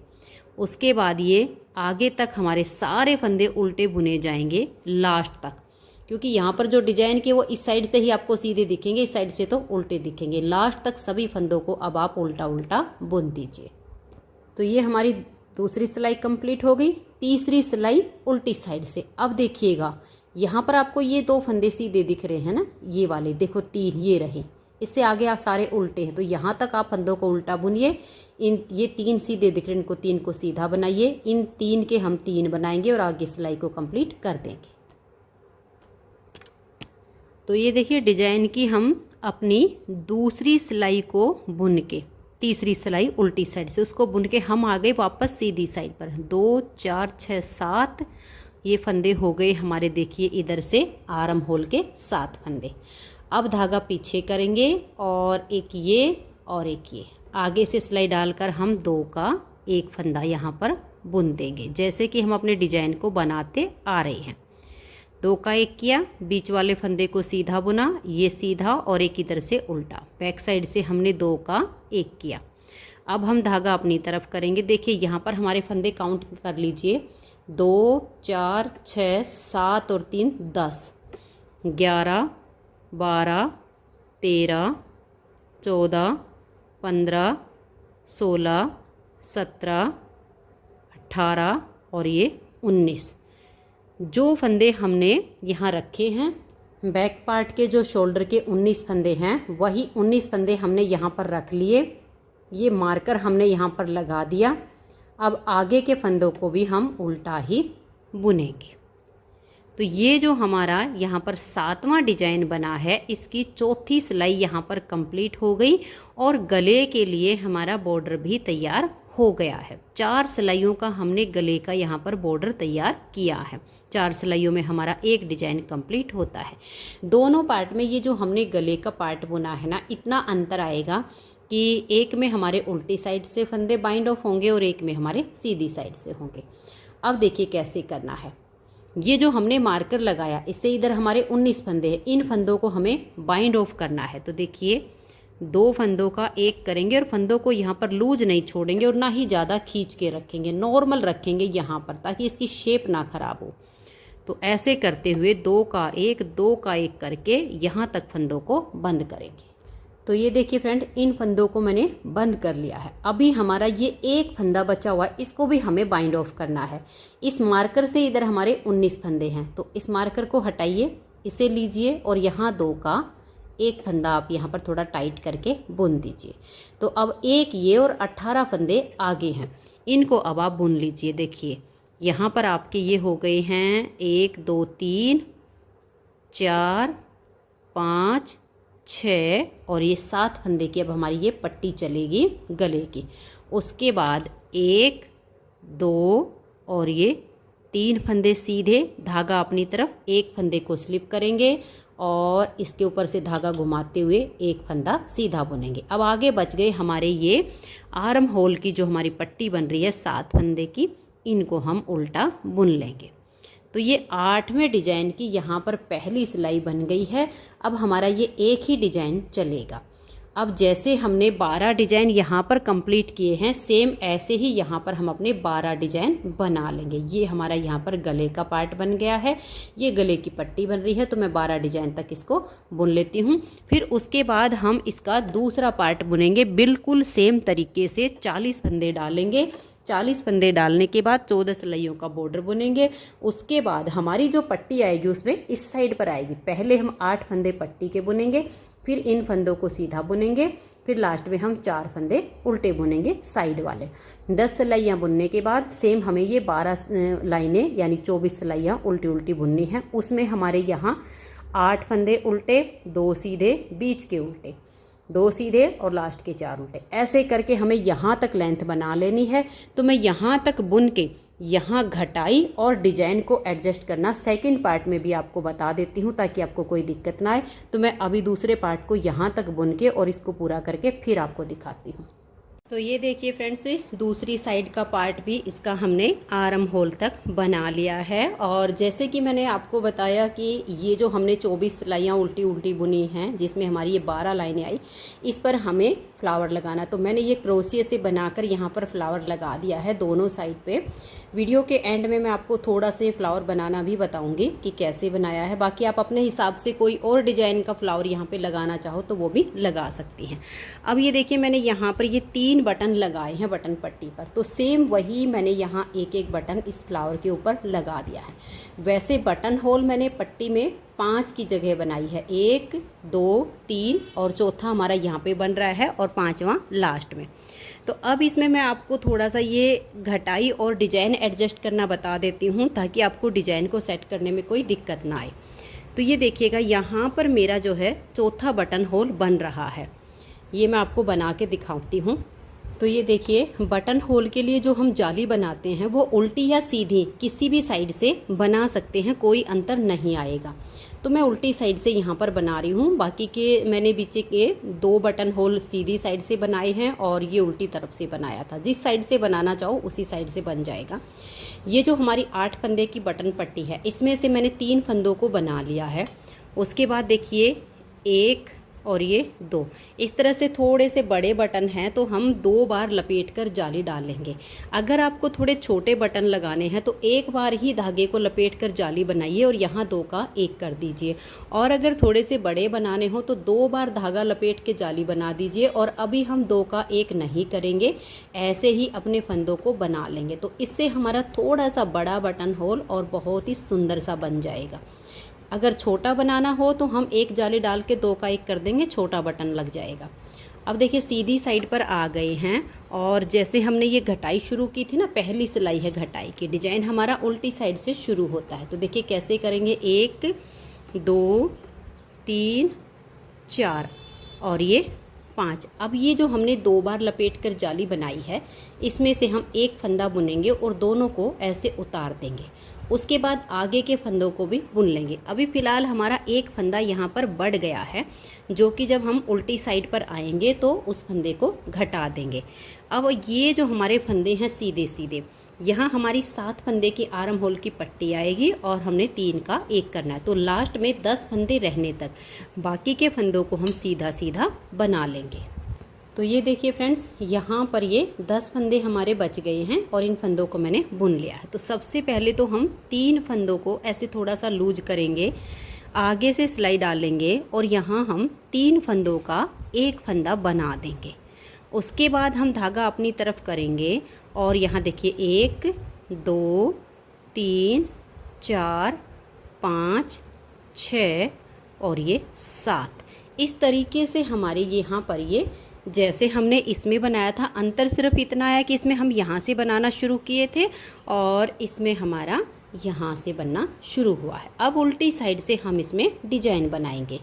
उसके बाद ये आगे तक हमारे सारे फंदे उल्टे बुने जाएंगे लास्ट तक, क्योंकि यहाँ पर जो डिजाइन के वो इस साइड से ही आपको सीधे दिखेंगे, इस साइड से तो उल्टे दिखेंगे। लास्ट तक सभी फंदों को अब आप उल्टा उल्टा बुन दीजिए। तो ये हमारी दूसरी सिलाई कंप्लीट हो गई। तीसरी सिलाई उल्टी साइड से। अब देखिएगा यहाँ पर आपको ये 2 फंदे सीधे दिख रहे हैं ना, ये वाले देखो 3 ये रहे, इससे आगे आप सारे उल्टे हैं। तो यहाँ तक आप फंदों को उल्टा बुनिए। ये 3 सीधे दिख रहे हैं, इनको 3 को सीधा बनाइए। इन 3 के हम 3 बनाएंगे और आगे सिलाई को कंप्लीट कर देंगे। तो ये देखिए डिजाइन की हम अपनी दूसरी सिलाई को बुन के, तीसरी सिलाई उल्टी साइड से उसको बुन के हम आ गए वापस सीधी साइड पर। 2 4 6 7 ये फंदे हो गए हमारे। देखिए इधर से आर्म होल के 7 फंदे। अब धागा पीछे करेंगे और एक ये और एक ये आगे से सिलाई डालकर हम 2 का 1 फंदा यहाँ पर बुन देंगे, जैसे कि हम अपने डिजाइन को बनाते आ रहे हैं। 2 का 1 किया, बीच वाले फंदे को सीधा बुना, ये सीधा और एक इधर से उल्टा। बैक साइड से हमने 2 का 1 किया। अब हम धागा अपनी तरफ करेंगे। देखिए यहाँ पर हमारे फंदे काउंट कर लीजिए, 2 4 6 7 और 3 10 11 12 13 14 15 16 17 18 और ये 19। जो फंदे हमने यहाँ रखे हैं बैक पार्ट के, जो शोल्डर के 19 फंदे हैं, वही 19 फंदे हमने यहाँ पर रख लिए। ये मार्कर हमने यहाँ पर लगा दिया। अब आगे के फंदों को भी हम उल्टा ही बुनेंगे। तो ये जो हमारा यहाँ पर 7वां डिजाइन बना है, इसकी चौथी सिलाई यहाँ पर कंप्लीट हो गई और गले के लिए हमारा बॉर्डर भी तैयार हो गया है। 4 सिलाइयों का हमने गले का यहाँ पर बॉर्डर तैयार किया है। 4 सिलाइयों में हमारा एक डिजाइन कंप्लीट होता है। दोनों पार्ट में ये जो हमने गले का पार्ट बुना है ना, इतना अंतर आएगा कि एक में हमारे उल्टी साइड से फंदे बाइंड ऑफ होंगे और एक में हमारे सीधी साइड से होंगे। अब देखिए कैसे करना है। ये जो हमने मार्कर लगाया, इससे इधर हमारे 19 फंदे हैं, इन फंदों को हमें बाइंड ऑफ करना है। तो देखिए 2 फंदों का एक करेंगे और फंदों को यहाँ पर लूज नहीं छोड़ेंगे और ना ही ज़्यादा खींच के रखेंगे, नॉर्मल रखेंगे यहाँ पर, ताकि इसकी शेप ना खराब हो। तो ऐसे करते हुए 2 का एक करके यहाँ तक फंदों को बंद करेंगे। तो ये देखिए फ्रेंड, इन फंदों को मैंने बंद कर लिया है। अभी हमारा ये एक फंदा बचा हुआ है, इसको भी हमें बाइंड ऑफ करना है। इस मार्कर से इधर हमारे 19 फंदे हैं, तो इस मार्कर को हटाइए, इसे लीजिए और यहाँ 2 का एक फंदा आप यहाँ पर थोड़ा टाइट करके बुन दीजिए। तो अब एक ये और 18 फंदे आगे हैं, इनको अब आप बुन लीजिए। देखिए यहाँ पर आपके ये हो गए हैं 1 2 3 4 5 6 और ये 7 फंदे की अब हमारी ये पट्टी चलेगी गले की। उसके बाद 1 2 और ये 3 फंदे सीधे, धागा अपनी तरफ, एक फंदे को स्लिप करेंगे और इसके ऊपर से धागा घुमाते हुए एक फंदा सीधा बुनेंगे। अब आगे बच गए हमारे ये आर्म होल की जो हमारी पट्टी बन रही है 7 फंदे की, इनको हम उल्टा बुन लेंगे। तो ये 8वें डिजाइन की यहाँ पर पहली सिलाई बन गई है। अब हमारा ये एक ही डिजाइन चलेगा। अब जैसे हमने 12 डिजाइन यहाँ पर कंप्लीट किए हैं, सेम ऐसे ही यहाँ पर हम अपने 12 डिजाइन बना लेंगे। ये हमारा यहाँ पर गले का पार्ट बन गया है, ये गले की पट्टी बन रही है, तो मैं 12 डिजाइन तक इसको बुन लेती हूँ। फिर उसके बाद हम इसका दूसरा पार्ट बुनेंगे बिल्कुल सेम तरीके से। 40 फंदे डालेंगे, 40 फंदे डालने के बाद 14 सिलाइयों का बॉर्डर बुनेंगे। उसके बाद हमारी जो पट्टी आएगी उसमें इस साइड पर आएगी। पहले हम 8 फंदे पट्टी के बुनेंगे, फिर इन फंदों को सीधा बुनेंगे, फिर लास्ट में हम 4 फंदे उल्टे बुनेंगे साइड वाले। 10 सिलाइयाँ बुनने के बाद सेम हमें ये 12 लाइनें यानी 24 सिलाइयाँ उल्टी उल्टी बुननी है। उसमें हमारे यहाँ 8 फंदे उल्टे, 2 सीधे, बीच के उल्टे, 2 सीधे और लास्ट के 4 उल्टे। ऐसे करके हमें यहाँ तक लेंथ बना लेनी है। तो मैं यहाँ तक बुन के यहाँ घटाई और डिजाइन को एडजस्ट करना सेकंड पार्ट में भी आपको बता देती हूँ, ताकि आपको कोई दिक्कत ना आए। तो मैं अभी दूसरे पार्ट को यहाँ तक बुन के और इसको पूरा करके फिर आपको दिखाती हूँ। तो ये देखिए फ्रेंड्स, दूसरी साइड का पार्ट भी इसका हमने आर्म होल तक बना लिया है। और जैसे कि मैंने आपको बताया कि ये जो हमने 24 सिलाइयाँ उल्टी उल्टी बुनी हैं, जिसमें हमारी ये 12 लाइनें आई, इस पर हमें फ्लावर लगाना। तो मैंने ये क्रोशिया से बनाकर यहाँ पर फ्लावर लगा दिया है दोनों साइड पे। वीडियो के एंड में मैं आपको थोड़ा से फ्लावर बनाना भी बताऊंगी कि कैसे बनाया है। बाकी आप अपने हिसाब से कोई और डिजाइन का फ्लावर यहाँ पे लगाना चाहो तो वो भी लगा सकती हैं। अब ये देखिए, मैंने यहाँ पर ये 3 बटन लगाए हैं बटन पट्टी पर, तो सेम वही मैंने यहाँ एक एक बटन इस फ्लावर के ऊपर लगा दिया है। वैसे बटन होल मैंने पट्टी में 5 की जगह बनाई है, 1 2 3 और चौथा हमारा यहाँ पे बन रहा है और 5वां लास्ट में। तो अब इसमें मैं आपको थोड़ा सा ये घटाई और डिजाइन एडजस्ट करना बता देती हूँ, ताकि आपको डिजाइन को सेट करने में कोई दिक्कत ना आए। तो ये देखिएगा, यहाँ पर मेरा जो है चौथा बटन होल बन रहा है। ये मैं आपको बना के दिखाती हूँ। तो ये देखिए, बटन होल के लिए जो हम जाली बनाते हैं वो उल्टी या सीधी किसी भी साइड से बना सकते हैं, कोई अंतर नहीं आएगा। तो मैं उल्टी साइड से यहाँ पर बना रही हूँ। बाकी के मैंने पीछे के 2 बटन होल सीधी साइड से बनाए हैं और ये उल्टी तरफ से बनाया था। जिस साइड से बनाना चाहो उसी साइड से बन जाएगा। ये जो हमारी 8 फंदे की बटन पट्टी है, इसमें से मैंने 3 फंदों को बना लिया है। उसके बाद देखिए 1 और ये 2, इस तरह से थोड़े से बड़े बटन हैं तो हम 2 बार लपेटकर जाली डालेंगे। अगर आपको थोड़े छोटे बटन लगाने हैं तो एक बार ही धागे को लपेटकर जाली बनाइए और यहाँ 2 का 1 कर दीजिए। और अगर थोड़े से बड़े बनाने हो तो 2 बार धागा लपेट के जाली बना दीजिए। और अभी हम 2 का 1 नहीं करेंगे, ऐसे ही अपने फंदों को बना लेंगे। तो इससे हमारा थोड़ा सा बड़ा बटन होल और बहुत ही सुंदर सा बन जाएगा। अगर छोटा बनाना हो तो हम 1 जाली डाल के 2 का 1 कर देंगे, छोटा बटन लग जाएगा। अब देखिए सीधी साइड पर आ गए हैं, और जैसे हमने ये घटाई शुरू की थी ना, पहली सिलाई है घटाई की, डिजाइन हमारा उल्टी साइड से शुरू होता है। तो देखिए कैसे करेंगे, 1 2 3 4 और ये 5। अब ये जो हमने 2 बार लपेट कर जाली बनाई है, इसमें से हम एक फंदा बुनेंगे और दोनों को ऐसे उतार देंगे। उसके बाद आगे के फंदों को भी बुन लेंगे। अभी फ़िलहाल हमारा एक फंदा यहाँ पर बढ़ गया है, जो कि जब हम उल्टी साइड पर आएंगे तो उस फंदे को घटा देंगे। अब ये जो हमारे फंदे हैं सीधे सीधे, यहाँ हमारी 7 फंदे की आर्म होल की पट्टी आएगी और हमने 3 का 1 करना है। तो लास्ट में 10 फंदे रहने तक बाकी के फंदों को हम सीधा सीधा बना लेंगे। तो ये देखिए फ्रेंड्स, यहाँ पर ये 10 फंदे हमारे बच गए हैं और इन फंदों को मैंने बुन लिया है। तो सबसे पहले तो हम 3 फंदों को ऐसे थोड़ा सा लूज करेंगे, आगे से सिलाई डालेंगे और यहाँ हम 3 फंदों का 1 फंदा बना देंगे। उसके बाद हम धागा अपनी तरफ करेंगे और यहाँ देखिए 1 2 3 4 5 6 और ये 7। इस तरीके से हमारे यहाँ पर ये जैसे हमने इसमें बनाया था, अंतर सिर्फ इतना है कि इसमें हम यहाँ से बनाना शुरू किए थे और इसमें हमारा यहाँ से बनना शुरू हुआ है। अब उल्टी साइड से हम इसमें डिजाइन बनाएंगे।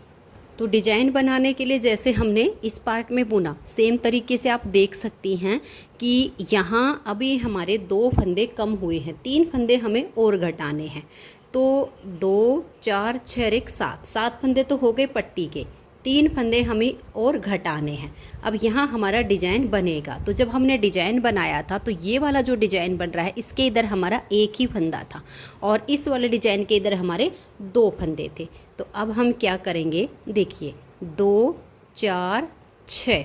तो डिजाइन बनाने के लिए जैसे हमने इस पार्ट में बुना, सेम तरीके से आप देख सकती हैं कि यहाँ अभी हमारे 2 फंदे कम हुए हैं, 3 फंदे हमें और घटाने हैं। तो 2 4 6 1 7 फंदे तो हो गए पट्टी के, 3 फंदे हमें और घटाने हैं। अब यहाँ हमारा डिजाइन बनेगा। तो जब हमने डिजाइन बनाया था तो ये वाला जो डिजाइन बन रहा है, इसके इधर हमारा एक ही फंदा था और इस वाले डिजाइन के इधर हमारे 2 फंदे थे। तो अब हम क्या करेंगे, देखिए 2 4 6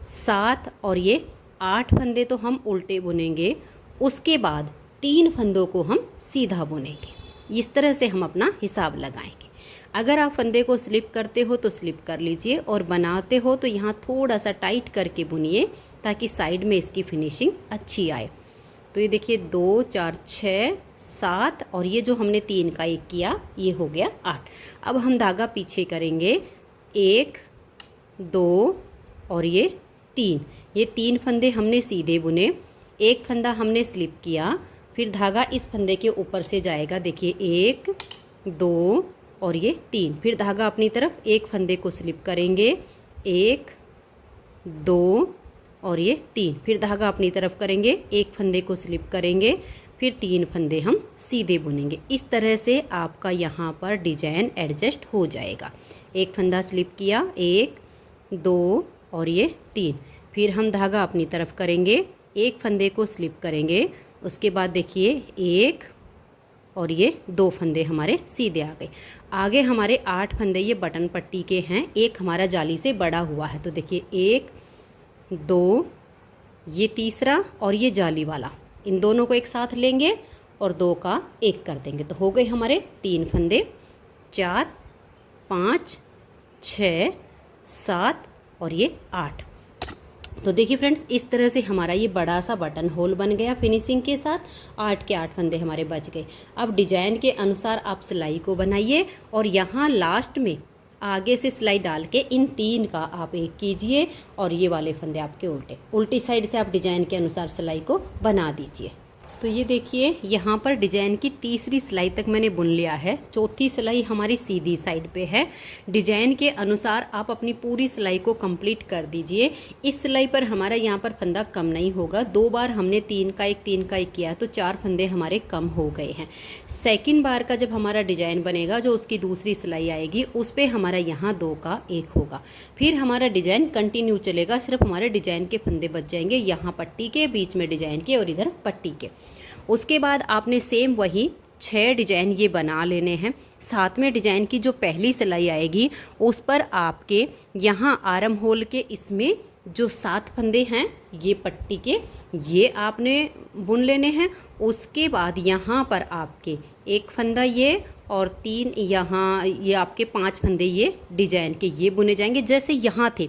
7 और ये 8 फंदे तो हम उल्टे बुनेंगे। उसके बाद 3 फंदों को हम सीधा बुनेंगे। इस तरह से हम अपना हिसाब लगाएंगे। अगर आप फंदे को स्लिप करते हो तो स्लिप कर लीजिए और बनाते हो तो यहाँ थोड़ा सा टाइट करके बुनिए ताकि साइड में इसकी फिनिशिंग अच्छी आए। तो ये देखिए 2 4 6 7 और ये जो हमने 3 का 1 किया, ये हो गया 8। अब हम धागा पीछे करेंगे, 1 2 और ये 3। ये 3 फंदे हमने सीधे बुने, एक फंदा हमने स्लिप किया, फिर धागा इस फंदे के ऊपर से जाएगा। देखिए 1 2 और ये 3। फिर धागा अपनी तरफ, एक फंदे को स्लिप करेंगे, 1 2 और ये 3। फिर धागा अपनी तरफ करेंगे, एक फंदे को स्लिप करेंगे, फिर 3 फंदे हम सीधे बुनेंगे। इस तरह से आपका यहाँ पर डिजाइन एडजस्ट हो जाएगा। एक फंदा स्लिप किया, 1 2 और ये 3। फिर हम धागा अपनी तरफ करेंगे, एक फंदे को स्लिप करेंगे, उसके बाद देखिए 1 और ये 2 फंदे हमारे सीधे आ गए। आगे हमारे 8 फंदे ये बटन पट्टी के हैं, एक हमारा जाली से बड़ा हुआ है। तो देखिए 1 2 ये तीसरा और ये जाली वाला, इन दोनों को एक साथ लेंगे और 2 का 1 कर देंगे। तो हो गए हमारे 3 फंदे, 4 5 6 7 और ये 8। तो देखिए फ्रेंड्स, इस तरह से हमारा ये बड़ा सा बटन होल बन गया फिनिशिंग के साथ। 8 के 8 फंदे हमारे बच गए। अब डिजाइन के अनुसार आप सिलाई को बनाइए और यहाँ लास्ट में आगे से सिलाई डाल के इन 3 का आप 1 कीजिए और ये वाले फंदे आपके उल्टी साइड से आप डिजाइन के अनुसार सिलाई को बना दीजिए। तो ये देखिए यहाँ पर डिजाइन की तीसरी सिलाई तक मैंने बुन लिया है, चौथी सिलाई हमारी सीधी साइड पे है। डिजाइन के अनुसार आप अपनी पूरी सिलाई को कंप्लीट कर दीजिए। इस सिलाई पर हमारा यहाँ पर फंदा कम नहीं होगा। 2 बार हमने 3 का 1 किया तो 4 फंदे हमारे कम हो गए हैं। सेकंड बार का जब हमारा डिजाइन बनेगा, जो उसकी दूसरी सिलाई आएगी, उस पर हमारा यहाँ 2 का 1 होगा। फिर हमारा डिजाइन कंटिन्यू चलेगा, सिर्फ हमारे डिजाइन के फंदे बच जाएंगे, यहाँ पट्टी के, बीच में डिजाइन के और इधर पट्टी के। उसके बाद आपने सेम वही 6 डिजाइन ये बना लेने हैं। 7वें डिजाइन की जो पहली सिलाई आएगी उस पर आपके यहाँ आर्म होल के इसमें जो 7 फंदे हैं ये पट्टी के, ये आपने बुन लेने हैं। उसके बाद यहाँ पर आपके 1 फंदा ये और 3 यहाँ, ये आपके 5 फंदे ये डिजाइन के ये बुने जाएंगे। जैसे यहाँ थे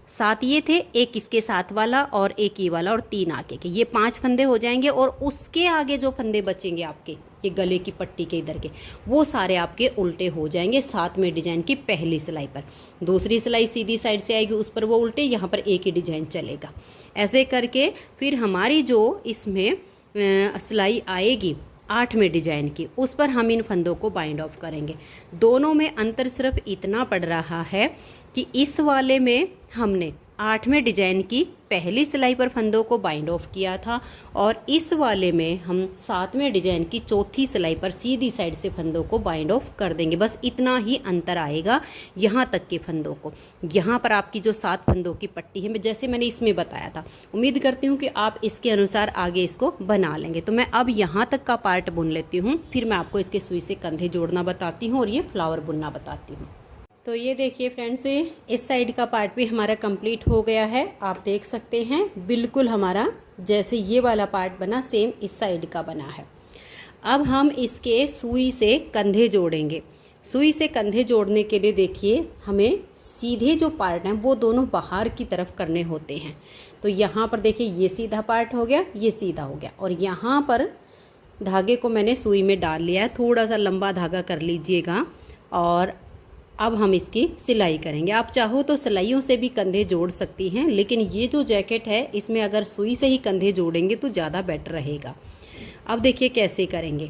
सात ये थे, एक इसके साथ वाला और एक ये वाला और 3 आगे के, ये 5 फंदे हो जाएंगे। और उसके आगे जो फंदे बचेंगे आपके ये गले की पट्टी के इधर के, वो सारे आपके उल्टे हो जाएंगे साथ में डिजाइन की पहली सिलाई पर। दूसरी सिलाई सीधी साइड से आएगी, उस पर वो उल्टे, यहाँ पर एक ही डिजाइन चलेगा। ऐसे करके फिर हमारी जो इसमें सिलाई आएगी 8वें डिजाइन की, उस पर हम इन फंदों को बाइंड ऑफ करेंगे। दोनों में अंतर सिर्फ इतना पड़ रहा है कि इस वाले में हमने 8वें डिजाइन की पहली सिलाई पर फंदों को बाइंड ऑफ किया था, और इस वाले में हम 7वें डिजाइन की चौथी सिलाई पर सीधी साइड से फंदों को बाइंड ऑफ कर देंगे। बस इतना ही अंतर आएगा यहाँ तक के फंदों को। यहाँ पर आपकी जो 7 फंदों की पट्टी है, जैसे मैंने इसमें बताया था, उम्मीद करती हूँ कि आप इसके अनुसार आगे इसको बना लेंगे। तो मैं अब यहाँ तक का पार्ट बुन लेती हूँ, फिर मैं आपको इसके सुई से कंधे जोड़ना बताती हूँ और ये फ्लावर बुनना बताती हूँ। तो ये देखिए फ्रेंड्स, इस साइड का पार्ट भी हमारा कंप्लीट हो गया है। आप देख सकते हैं बिल्कुल हमारा जैसे ये वाला पार्ट बना सेम इस साइड का बना है। अब हम इसके सुई से कंधे जोड़ेंगे। सुई से कंधे जोड़ने के लिए देखिए हमें सीधे जो पार्ट हैं वो दोनों बाहर की तरफ करने होते हैं। तो यहाँ पर देखिए ये सीधा पार्ट हो गया, ये सीधा हो गया, और यहाँ पर धागे को मैंने सुई में डाल लिया है। थोड़ा सा लंबा धागा कर लीजिएगा। और अब हम इसकी सिलाई करेंगे। आप चाहो तो सिलाइयों से भी कंधे जोड़ सकती हैं, लेकिन ये जो जैकेट है इसमें अगर सुई से ही कंधे जोड़ेंगे तो ज़्यादा बेटर रहेगा। अब देखिए कैसे करेंगे।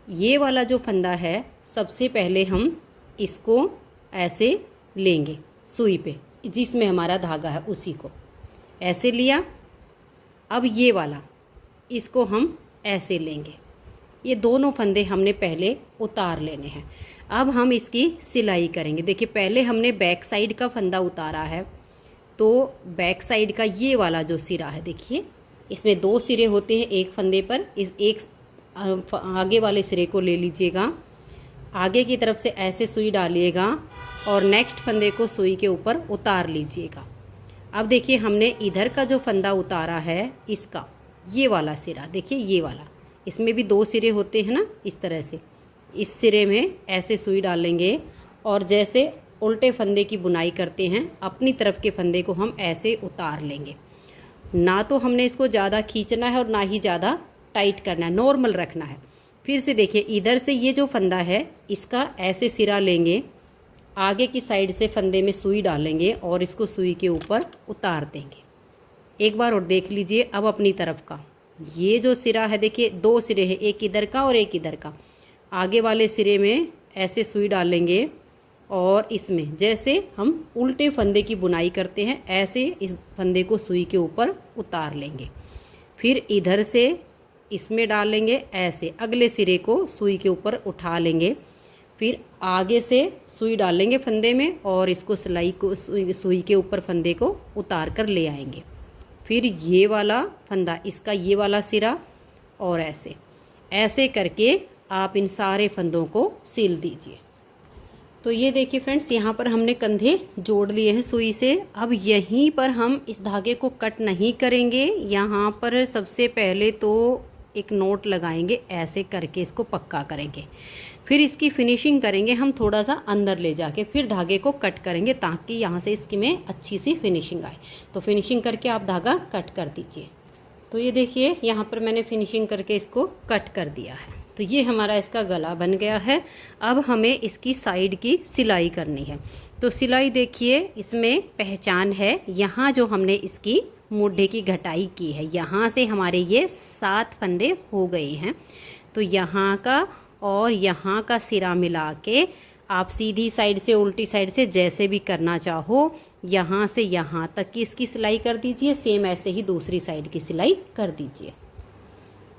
ये वाला जो फंदा है, सबसे पहले हम इसको ऐसे लेंगे सुई पे, जिसमें हमारा धागा है उसी को ऐसे लिया। अब ये वाला इसको हम ऐसे लेंगे। ये दोनों फंदे हमने पहले उतार लेने हैं। अब हम इसकी सिलाई करेंगे। देखिए पहले हमने बैक साइड का फंदा उतारा है, तो बैक साइड का ये वाला जो सिरा है, देखिए इसमें 2 सिरे होते हैं एक फंदे पर। इस एक आगे वाले सिरे को ले लीजिएगा, आगे की तरफ से ऐसे सुई डालिएगा और नेक्स्ट फंदे को सुई के ऊपर उतार लीजिएगा। अब देखिए हमने इधर का जो फंदा उतारा है, इसका ये वाला सिरा, देखिए ये वाला, इसमें भी 2 सिरे होते हैं ना, इस तरह से इस सिरे में ऐसे सुई डालेंगे और जैसे उल्टे फंदे की बुनाई करते हैं अपनी तरफ के फंदे को हम ऐसे उतार लेंगे। ना तो हमने इसको ज़्यादा खींचना है और ना ही ज़्यादा टाइट करना है, नॉर्मल रखना है। फिर से देखिए इधर से ये जो फंदा है इसका ऐसे सिरा लेंगे, आगे की साइड से फंदे में सुई डालेंगे और इसको सुई के ऊपर उतार देंगे। एक बार और देख लीजिए। अब अपनी तरफ का ये जो सिरा है, देखिए 2 सिरे हैं, एक इधर का और एक इधर का। आगे वाले सिरे में ऐसे सुई डालेंगे और इसमें जैसे हम उल्टे फंदे की बुनाई करते हैं ऐसे इस फंदे को सुई के ऊपर उतार लेंगे। फिर इधर से इसमें डालेंगे, ऐसे अगले सिरे को सुई के ऊपर उठा लेंगे। फिर आगे से सुई डालेंगे फंदे में और इसको सिलाई को सुई के ऊपर फंदे को उतार कर ले आएंगे। फिर ये वाला फंदा, इसका ये वाला सिरा, और ऐसे ऐसे करके आप इन सारे फंदों को सिल दीजिए। तो ये देखिए फ्रेंड्स, यहाँ पर हमने कंधे जोड़ लिए हैं सुई से। अब यहीं पर हम इस धागे को कट नहीं करेंगे। यहाँ पर सबसे पहले तो एक नोट लगाएंगे, ऐसे करके इसको पक्का करेंगे। फिर इसकी फिनिशिंग करेंगे हम थोड़ा सा अंदर ले जाके, फिर धागे को कट करेंगे ताकि यहाँ से इसकी में अच्छी सी फिनिशिंग आए। तो फिनिशिंग करके आप धागा कट कर दीजिए। तो ये देखिए यहाँ पर मैंने फिनिशिंग करके इसको कट कर दिया है। तो ये हमारा इसका गला बन गया है। अब हमें इसकी साइड की सिलाई करनी है। तो सिलाई देखिए इसमें पहचान है, यहाँ जो हमने इसकी मोढे की घटाई की है, यहाँ से हमारे ये 7 फंदे हो गए हैं। तो यहाँ का और यहाँ का सिरा मिला के आप सीधी साइड से उल्टी साइड से जैसे भी करना चाहो, यहाँ से यहाँ तक की इसकी सिलाई कर दीजिए। सेम ऐसे ही दूसरी साइड की सिलाई कर दीजिए।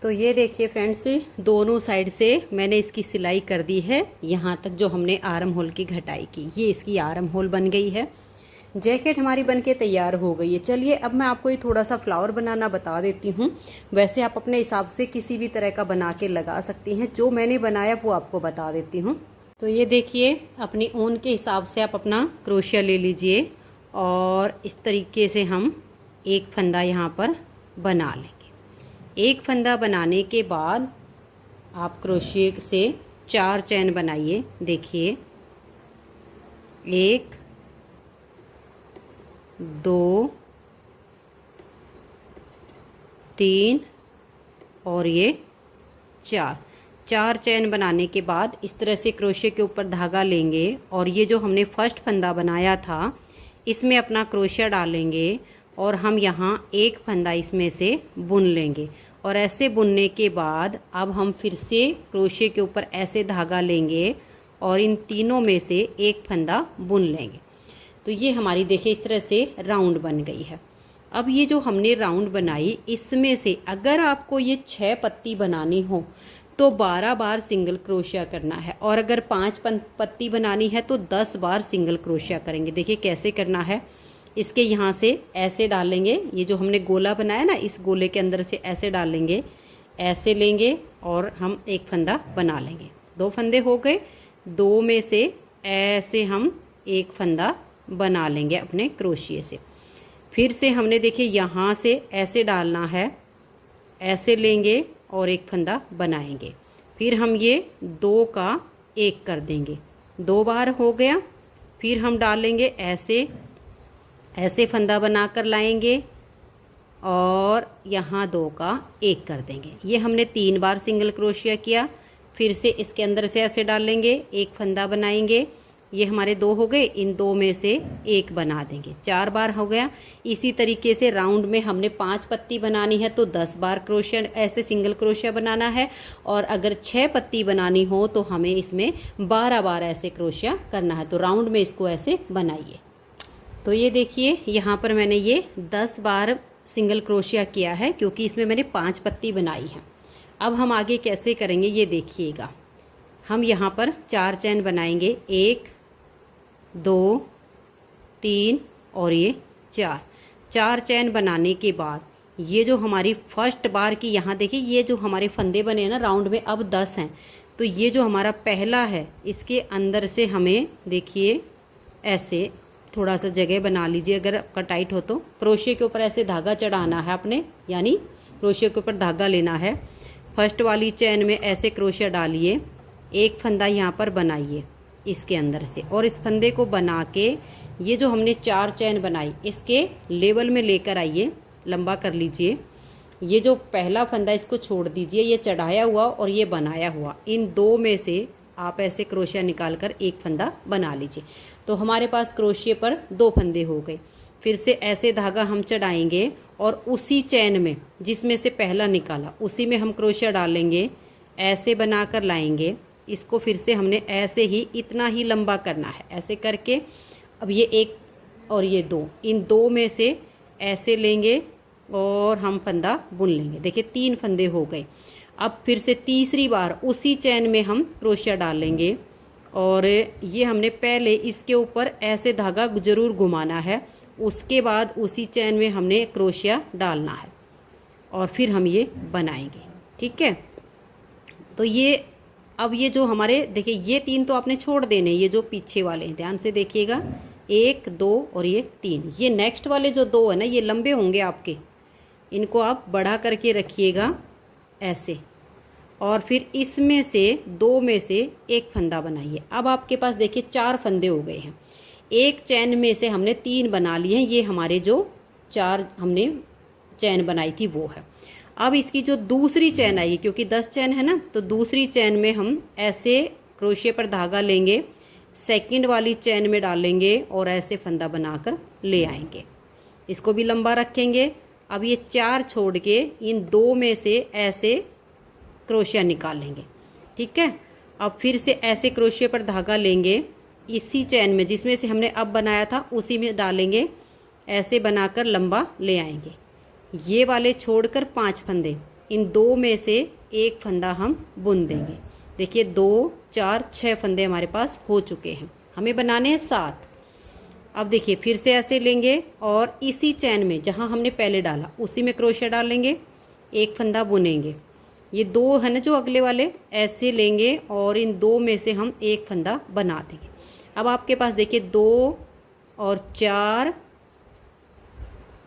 तो ये देखिए फ्रेंड्स, दोनों साइड से मैंने इसकी सिलाई कर दी है। यहाँ तक जो हमने आर्म होल की घटाई की, ये इसकी आर्म होल बन गई है। जैकेट हमारी बनके तैयार हो गई है। चलिए अब मैं आपको ये थोड़ा सा फ्लावर बनाना बता देती हूँ। वैसे आप अपने हिसाब से किसी भी तरह का बना के लगा सकती हैं, जो मैंने बनाया वो आपको बता देती हूँ। तो ये देखिए अपनी ऊन के हिसाब से आप अपना क्रोशिया ले लीजिए और इस तरीके से हम एक फंदा यहाँ पर बना लेंगे। एक फंदा बनाने के बाद आप क्रोशिए से 4 चैन बनाइए। देखिए 1 2 3 और ये 4 चैन बनाने के बाद इस तरह से क्रोशे के ऊपर धागा लेंगे और ये जो हमने फर्स्ट फंदा बनाया था इसमें अपना क्रोशिया डालेंगे और हम यहाँ एक फंदा इसमें से बुन लेंगे। और ऐसे बुनने के बाद अब हम फिर से क्रोशे के ऊपर ऐसे धागा लेंगे और इन तीनों में से एक फंदा बुन लेंगे। तो ये हमारी देखिए इस तरह से राउंड बन गई है। अब ये जो हमने राउंड बनाई इसमें से अगर आपको ये 6 पत्ती बनानी हो तो 12 बार सिंगल क्रोशिया करना है, और अगर 5 पत्ती बनानी है तो 10 बार सिंगल क्रोशिया करेंगे। देखिए कैसे करना है। इसके यहाँ से ऐसे डालेंगे, ये जो हमने गोला बनाया ना इस गोले के अंदर से ऐसे डालेंगे, ऐसे लेंगे और हम एक फंदा बना लेंगे। 2 फंदे हो गए, 2 में से ऐसे हम एक फंदा बना लेंगे अपने क्रोशिए से। फिर से हमने देखिए यहाँ से ऐसे डालना है, ऐसे लेंगे और एक फंदा बनाएंगे। फिर हम ये 2 का 1 कर देंगे, 2 बार हो गया। फिर हम डालेंगे ऐसे, ऐसे फंदा बनाकर लाएंगे और यहाँ 2 का 1 कर देंगे। ये हमने 3 बार सिंगल क्रोशिया किया। फिर से इसके अंदर से ऐसे डालेंगे, एक फंदा बनाएंगे, ये हमारे 2 हो गए, इन 2 में से 1 बना देंगे, 4 बार हो गया। इसी तरीके से राउंड में हमने 5 पत्ती बनानी है तो 10 बार क्रोशिया ऐसे सिंगल क्रोशिया बनाना है, और अगर 6 पत्ती बनानी हो तो हमें इसमें 12 बार ऐसे क्रोशिया करना है। तो राउंड में इसको ऐसे बनाइए। तो ये देखिए यहाँ पर मैंने ये 10 बार सिंगल क्रोशिया किया है क्योंकि इसमें मैंने 5 पत्ती बनाई है। अब हम आगे कैसे करेंगे ये देखिएगा। हम यहाँ पर 4 चैन बनाएंगे, 1 2 3 और ये 4 चैन बनाने के बाद ये जो हमारी फर्स्ट बार की यहाँ देखिए ये जो हमारे फंदे बने हैं ना राउंड में अब 10 हैं। तो ये जो हमारा पहला है इसके अंदर से हमें देखिए ऐसे थोड़ा सा जगह बना लीजिए, अगर आपका टाइट हो तो क्रोशिया के ऊपर ऐसे धागा चढ़ाना है अपने, यानी क्रोशिया के ऊपर धागा लेना है। फर्स्ट वाली चैन में ऐसे क्रोशिया डालिए, एक फंदा यहाँ पर बनाइए इसके अंदर से, और इस फंदे को बना के ये जो हमने 4 चैन बनाई इसके लेवल में लेकर आइए, लंबा कर लीजिए। ये जो पहला फंदा इसको छोड़ दीजिए, ये चढ़ाया हुआ और ये बनाया हुआ, इन 2 में से आप ऐसे क्रोशिया निकाल कर एक फंदा बना लीजिए। तो हमारे पास क्रोशिया पर 2 फंदे हो गए। फिर से ऐसे धागा हम चढ़ाएंगे और उसी चैन में जिसमें से पहला निकाला उसी में हम क्रोशिया डालेंगे, ऐसे बनाकर लाएंगे। इसको फिर से हमने ऐसे ही इतना ही लंबा करना है, ऐसे करके अब ये 1 और ये 2, इन 2 में से ऐसे लेंगे और हम फंदा बुन लेंगे। देखिए 3 फंदे हो गए। अब फिर से तीसरी बार उसी चैन में हम क्रोशिया डालेंगे और ये हमने पहले इसके ऊपर ऐसे धागा ज़रूर घुमाना है, उसके बाद उसी चैन में हमने क्रोशिया डालना है और फिर हम ये बनाएंगे। ठीक है। तो ये अब ये जो हमारे देखिए ये 3 तो आपने छोड़ देने, ये जो पीछे वाले हैं ध्यान से देखिएगा, 1 2 और ये 3। ये नेक्स्ट वाले जो 2 है ना ये लंबे होंगे आपके, इनको आप बढ़ा करके रखिएगा ऐसे, और फिर इसमें से 2 में से एक फंदा बनाइए। अब आपके पास देखिए 4 फंदे हो गए हैं। एक चैन में से हमने 3 बना लिए हैं, ये हमारे जो 4 हमने चैन बनाई थी वो है। अब इसकी जो दूसरी चैन आएगी, क्योंकि 10 चैन है ना, तो दूसरी चैन में हम ऐसे क्रोशिया पर धागा लेंगे, सेकंड वाली चैन में डालेंगे और ऐसे फंदा बनाकर ले आएंगे। इसको भी लंबा रखेंगे। अब ये 4 छोड़ के इन 2 में से ऐसे क्रोशिया निकालेंगे। ठीक है। अब फिर से ऐसे क्रोशिया पर धागा लेंगे, इसी चैन में जिसमें से हमने अब बनाया था उसी में डालेंगे, ऐसे बनाकर लंबा ले आएंगे। ये वाले छोड़कर 5 फंदे, इन 2 में से एक फंदा हम बुन देंगे। देखिए 2 4 6 फंदे हमारे पास हो चुके हैं, हमें बनाने हैं 7। अब देखिए फिर से ऐसे लेंगे और इसी चैन में जहाँ हमने पहले डाला उसी में क्रोशिया डालेंगे, एक फंदा बुनेंगे। ये 2 है ना जो अगले वाले, ऐसे लेंगे और इन 2 में से हम एक फंदा बना देंगे। अब आपके पास देखिए 2 और 4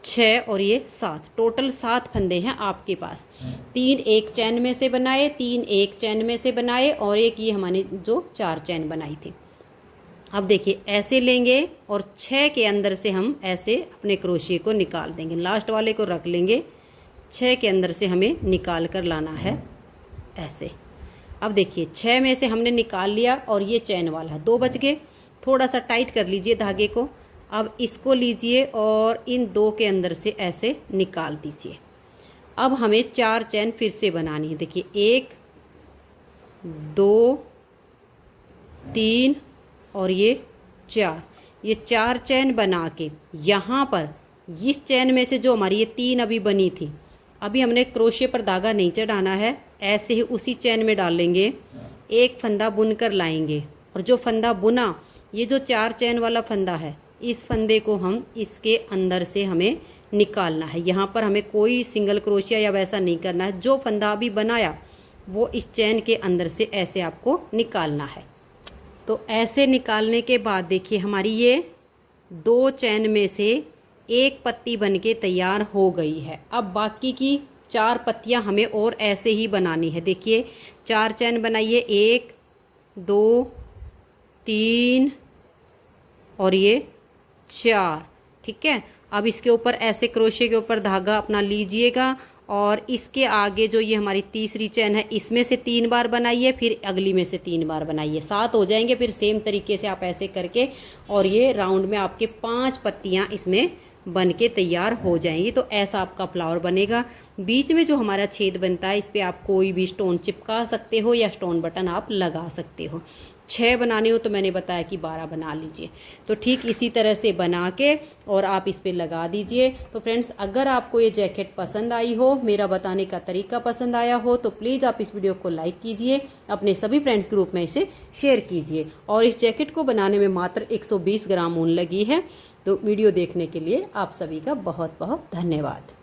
6 और ये 7, टोटल 7 फंदे हैं आपके पास। 3 एक चैन में से बनाए, 3 एक चैन में से बनाए और एक ये हमारे जो 4 चैन बनाई थी। अब देखिए ऐसे लेंगे और 6 के अंदर से हम ऐसे अपने क्रोशिए को निकाल देंगे। लास्ट वाले को रख लेंगे, 6 के अंदर से हमें निकाल कर लाना है ऐसे। अब देखिए 6 में से हमने निकाल लिया और ये चैन वाला 2 बच गए। थोड़ा सा टाइट कर लीजिए धागे को। अब इसको लीजिए और इन 2 के अंदर से ऐसे निकाल दीजिए। अब हमें 4 चैन फिर से बनानी है। देखिए 1 2 3 और ये 4, ये 4 चैन बना के यहाँ पर इस चैन में से जो हमारी ये 3 अभी बनी थी, अभी हमने क्रोशिया पर धागा नहीं चढ़ाना है, ऐसे ही उसी चैन में डाल लेंगे, एक फंदा बुन कर लाएंगे और जो फंदा बुना, ये जो 4 चैन वाला फंदा है, इस फंदे को हम इसके अंदर से हमें निकालना है। यहाँ पर हमें कोई सिंगल क्रोशिया या वैसा नहीं करना है। जो फंदा अभी बनाया वो इस चैन के अंदर से ऐसे आपको निकालना है। तो ऐसे निकालने के बाद देखिए हमारी ये 2 चैन में से एक पत्ती बनके तैयार हो गई है। अब बाकी की 4 पत्तियां हमें और ऐसे ही बनानी है। देखिए 4 चैन बनाइए, 1 2 3 और ये 4, ठीक है। अब इसके ऊपर ऐसे क्रोशिया के ऊपर धागा अपना लीजिएगा और इसके आगे जो ये हमारी तीसरी चैन है, इसमें से 3 बार बनाइए, फिर अगली में से 3 बार बनाइए, 7 हो जाएंगे। फिर सेम तरीके से आप ऐसे करके और ये राउंड में आपके 5 पत्तियां इसमें बन के तैयार हो जाएंगी। तो ऐसा आपका फ्लावर बनेगा। बीच में जो हमारा छेद बनता है, इस पर आप कोई भी स्टोन चिपका सकते हो या स्टोन बटन आप लगा सकते हो। 6 बनानी हो तो मैंने बताया कि 12 बना लीजिए। तो ठीक इसी तरह से बना के और आप इस पे लगा दीजिए। तो फ्रेंड्स, अगर आपको ये जैकेट पसंद आई हो, मेरा बताने का तरीका पसंद आया हो, तो प्लीज़ आप इस वीडियो को लाइक कीजिए, अपने सभी फ्रेंड्स ग्रुप में इसे शेयर कीजिए। और इस जैकेट को बनाने में मात्र 120 ग्राम ऊन लगी है। तो वीडियो देखने के लिए आप सभी का बहुत बहुत धन्यवाद।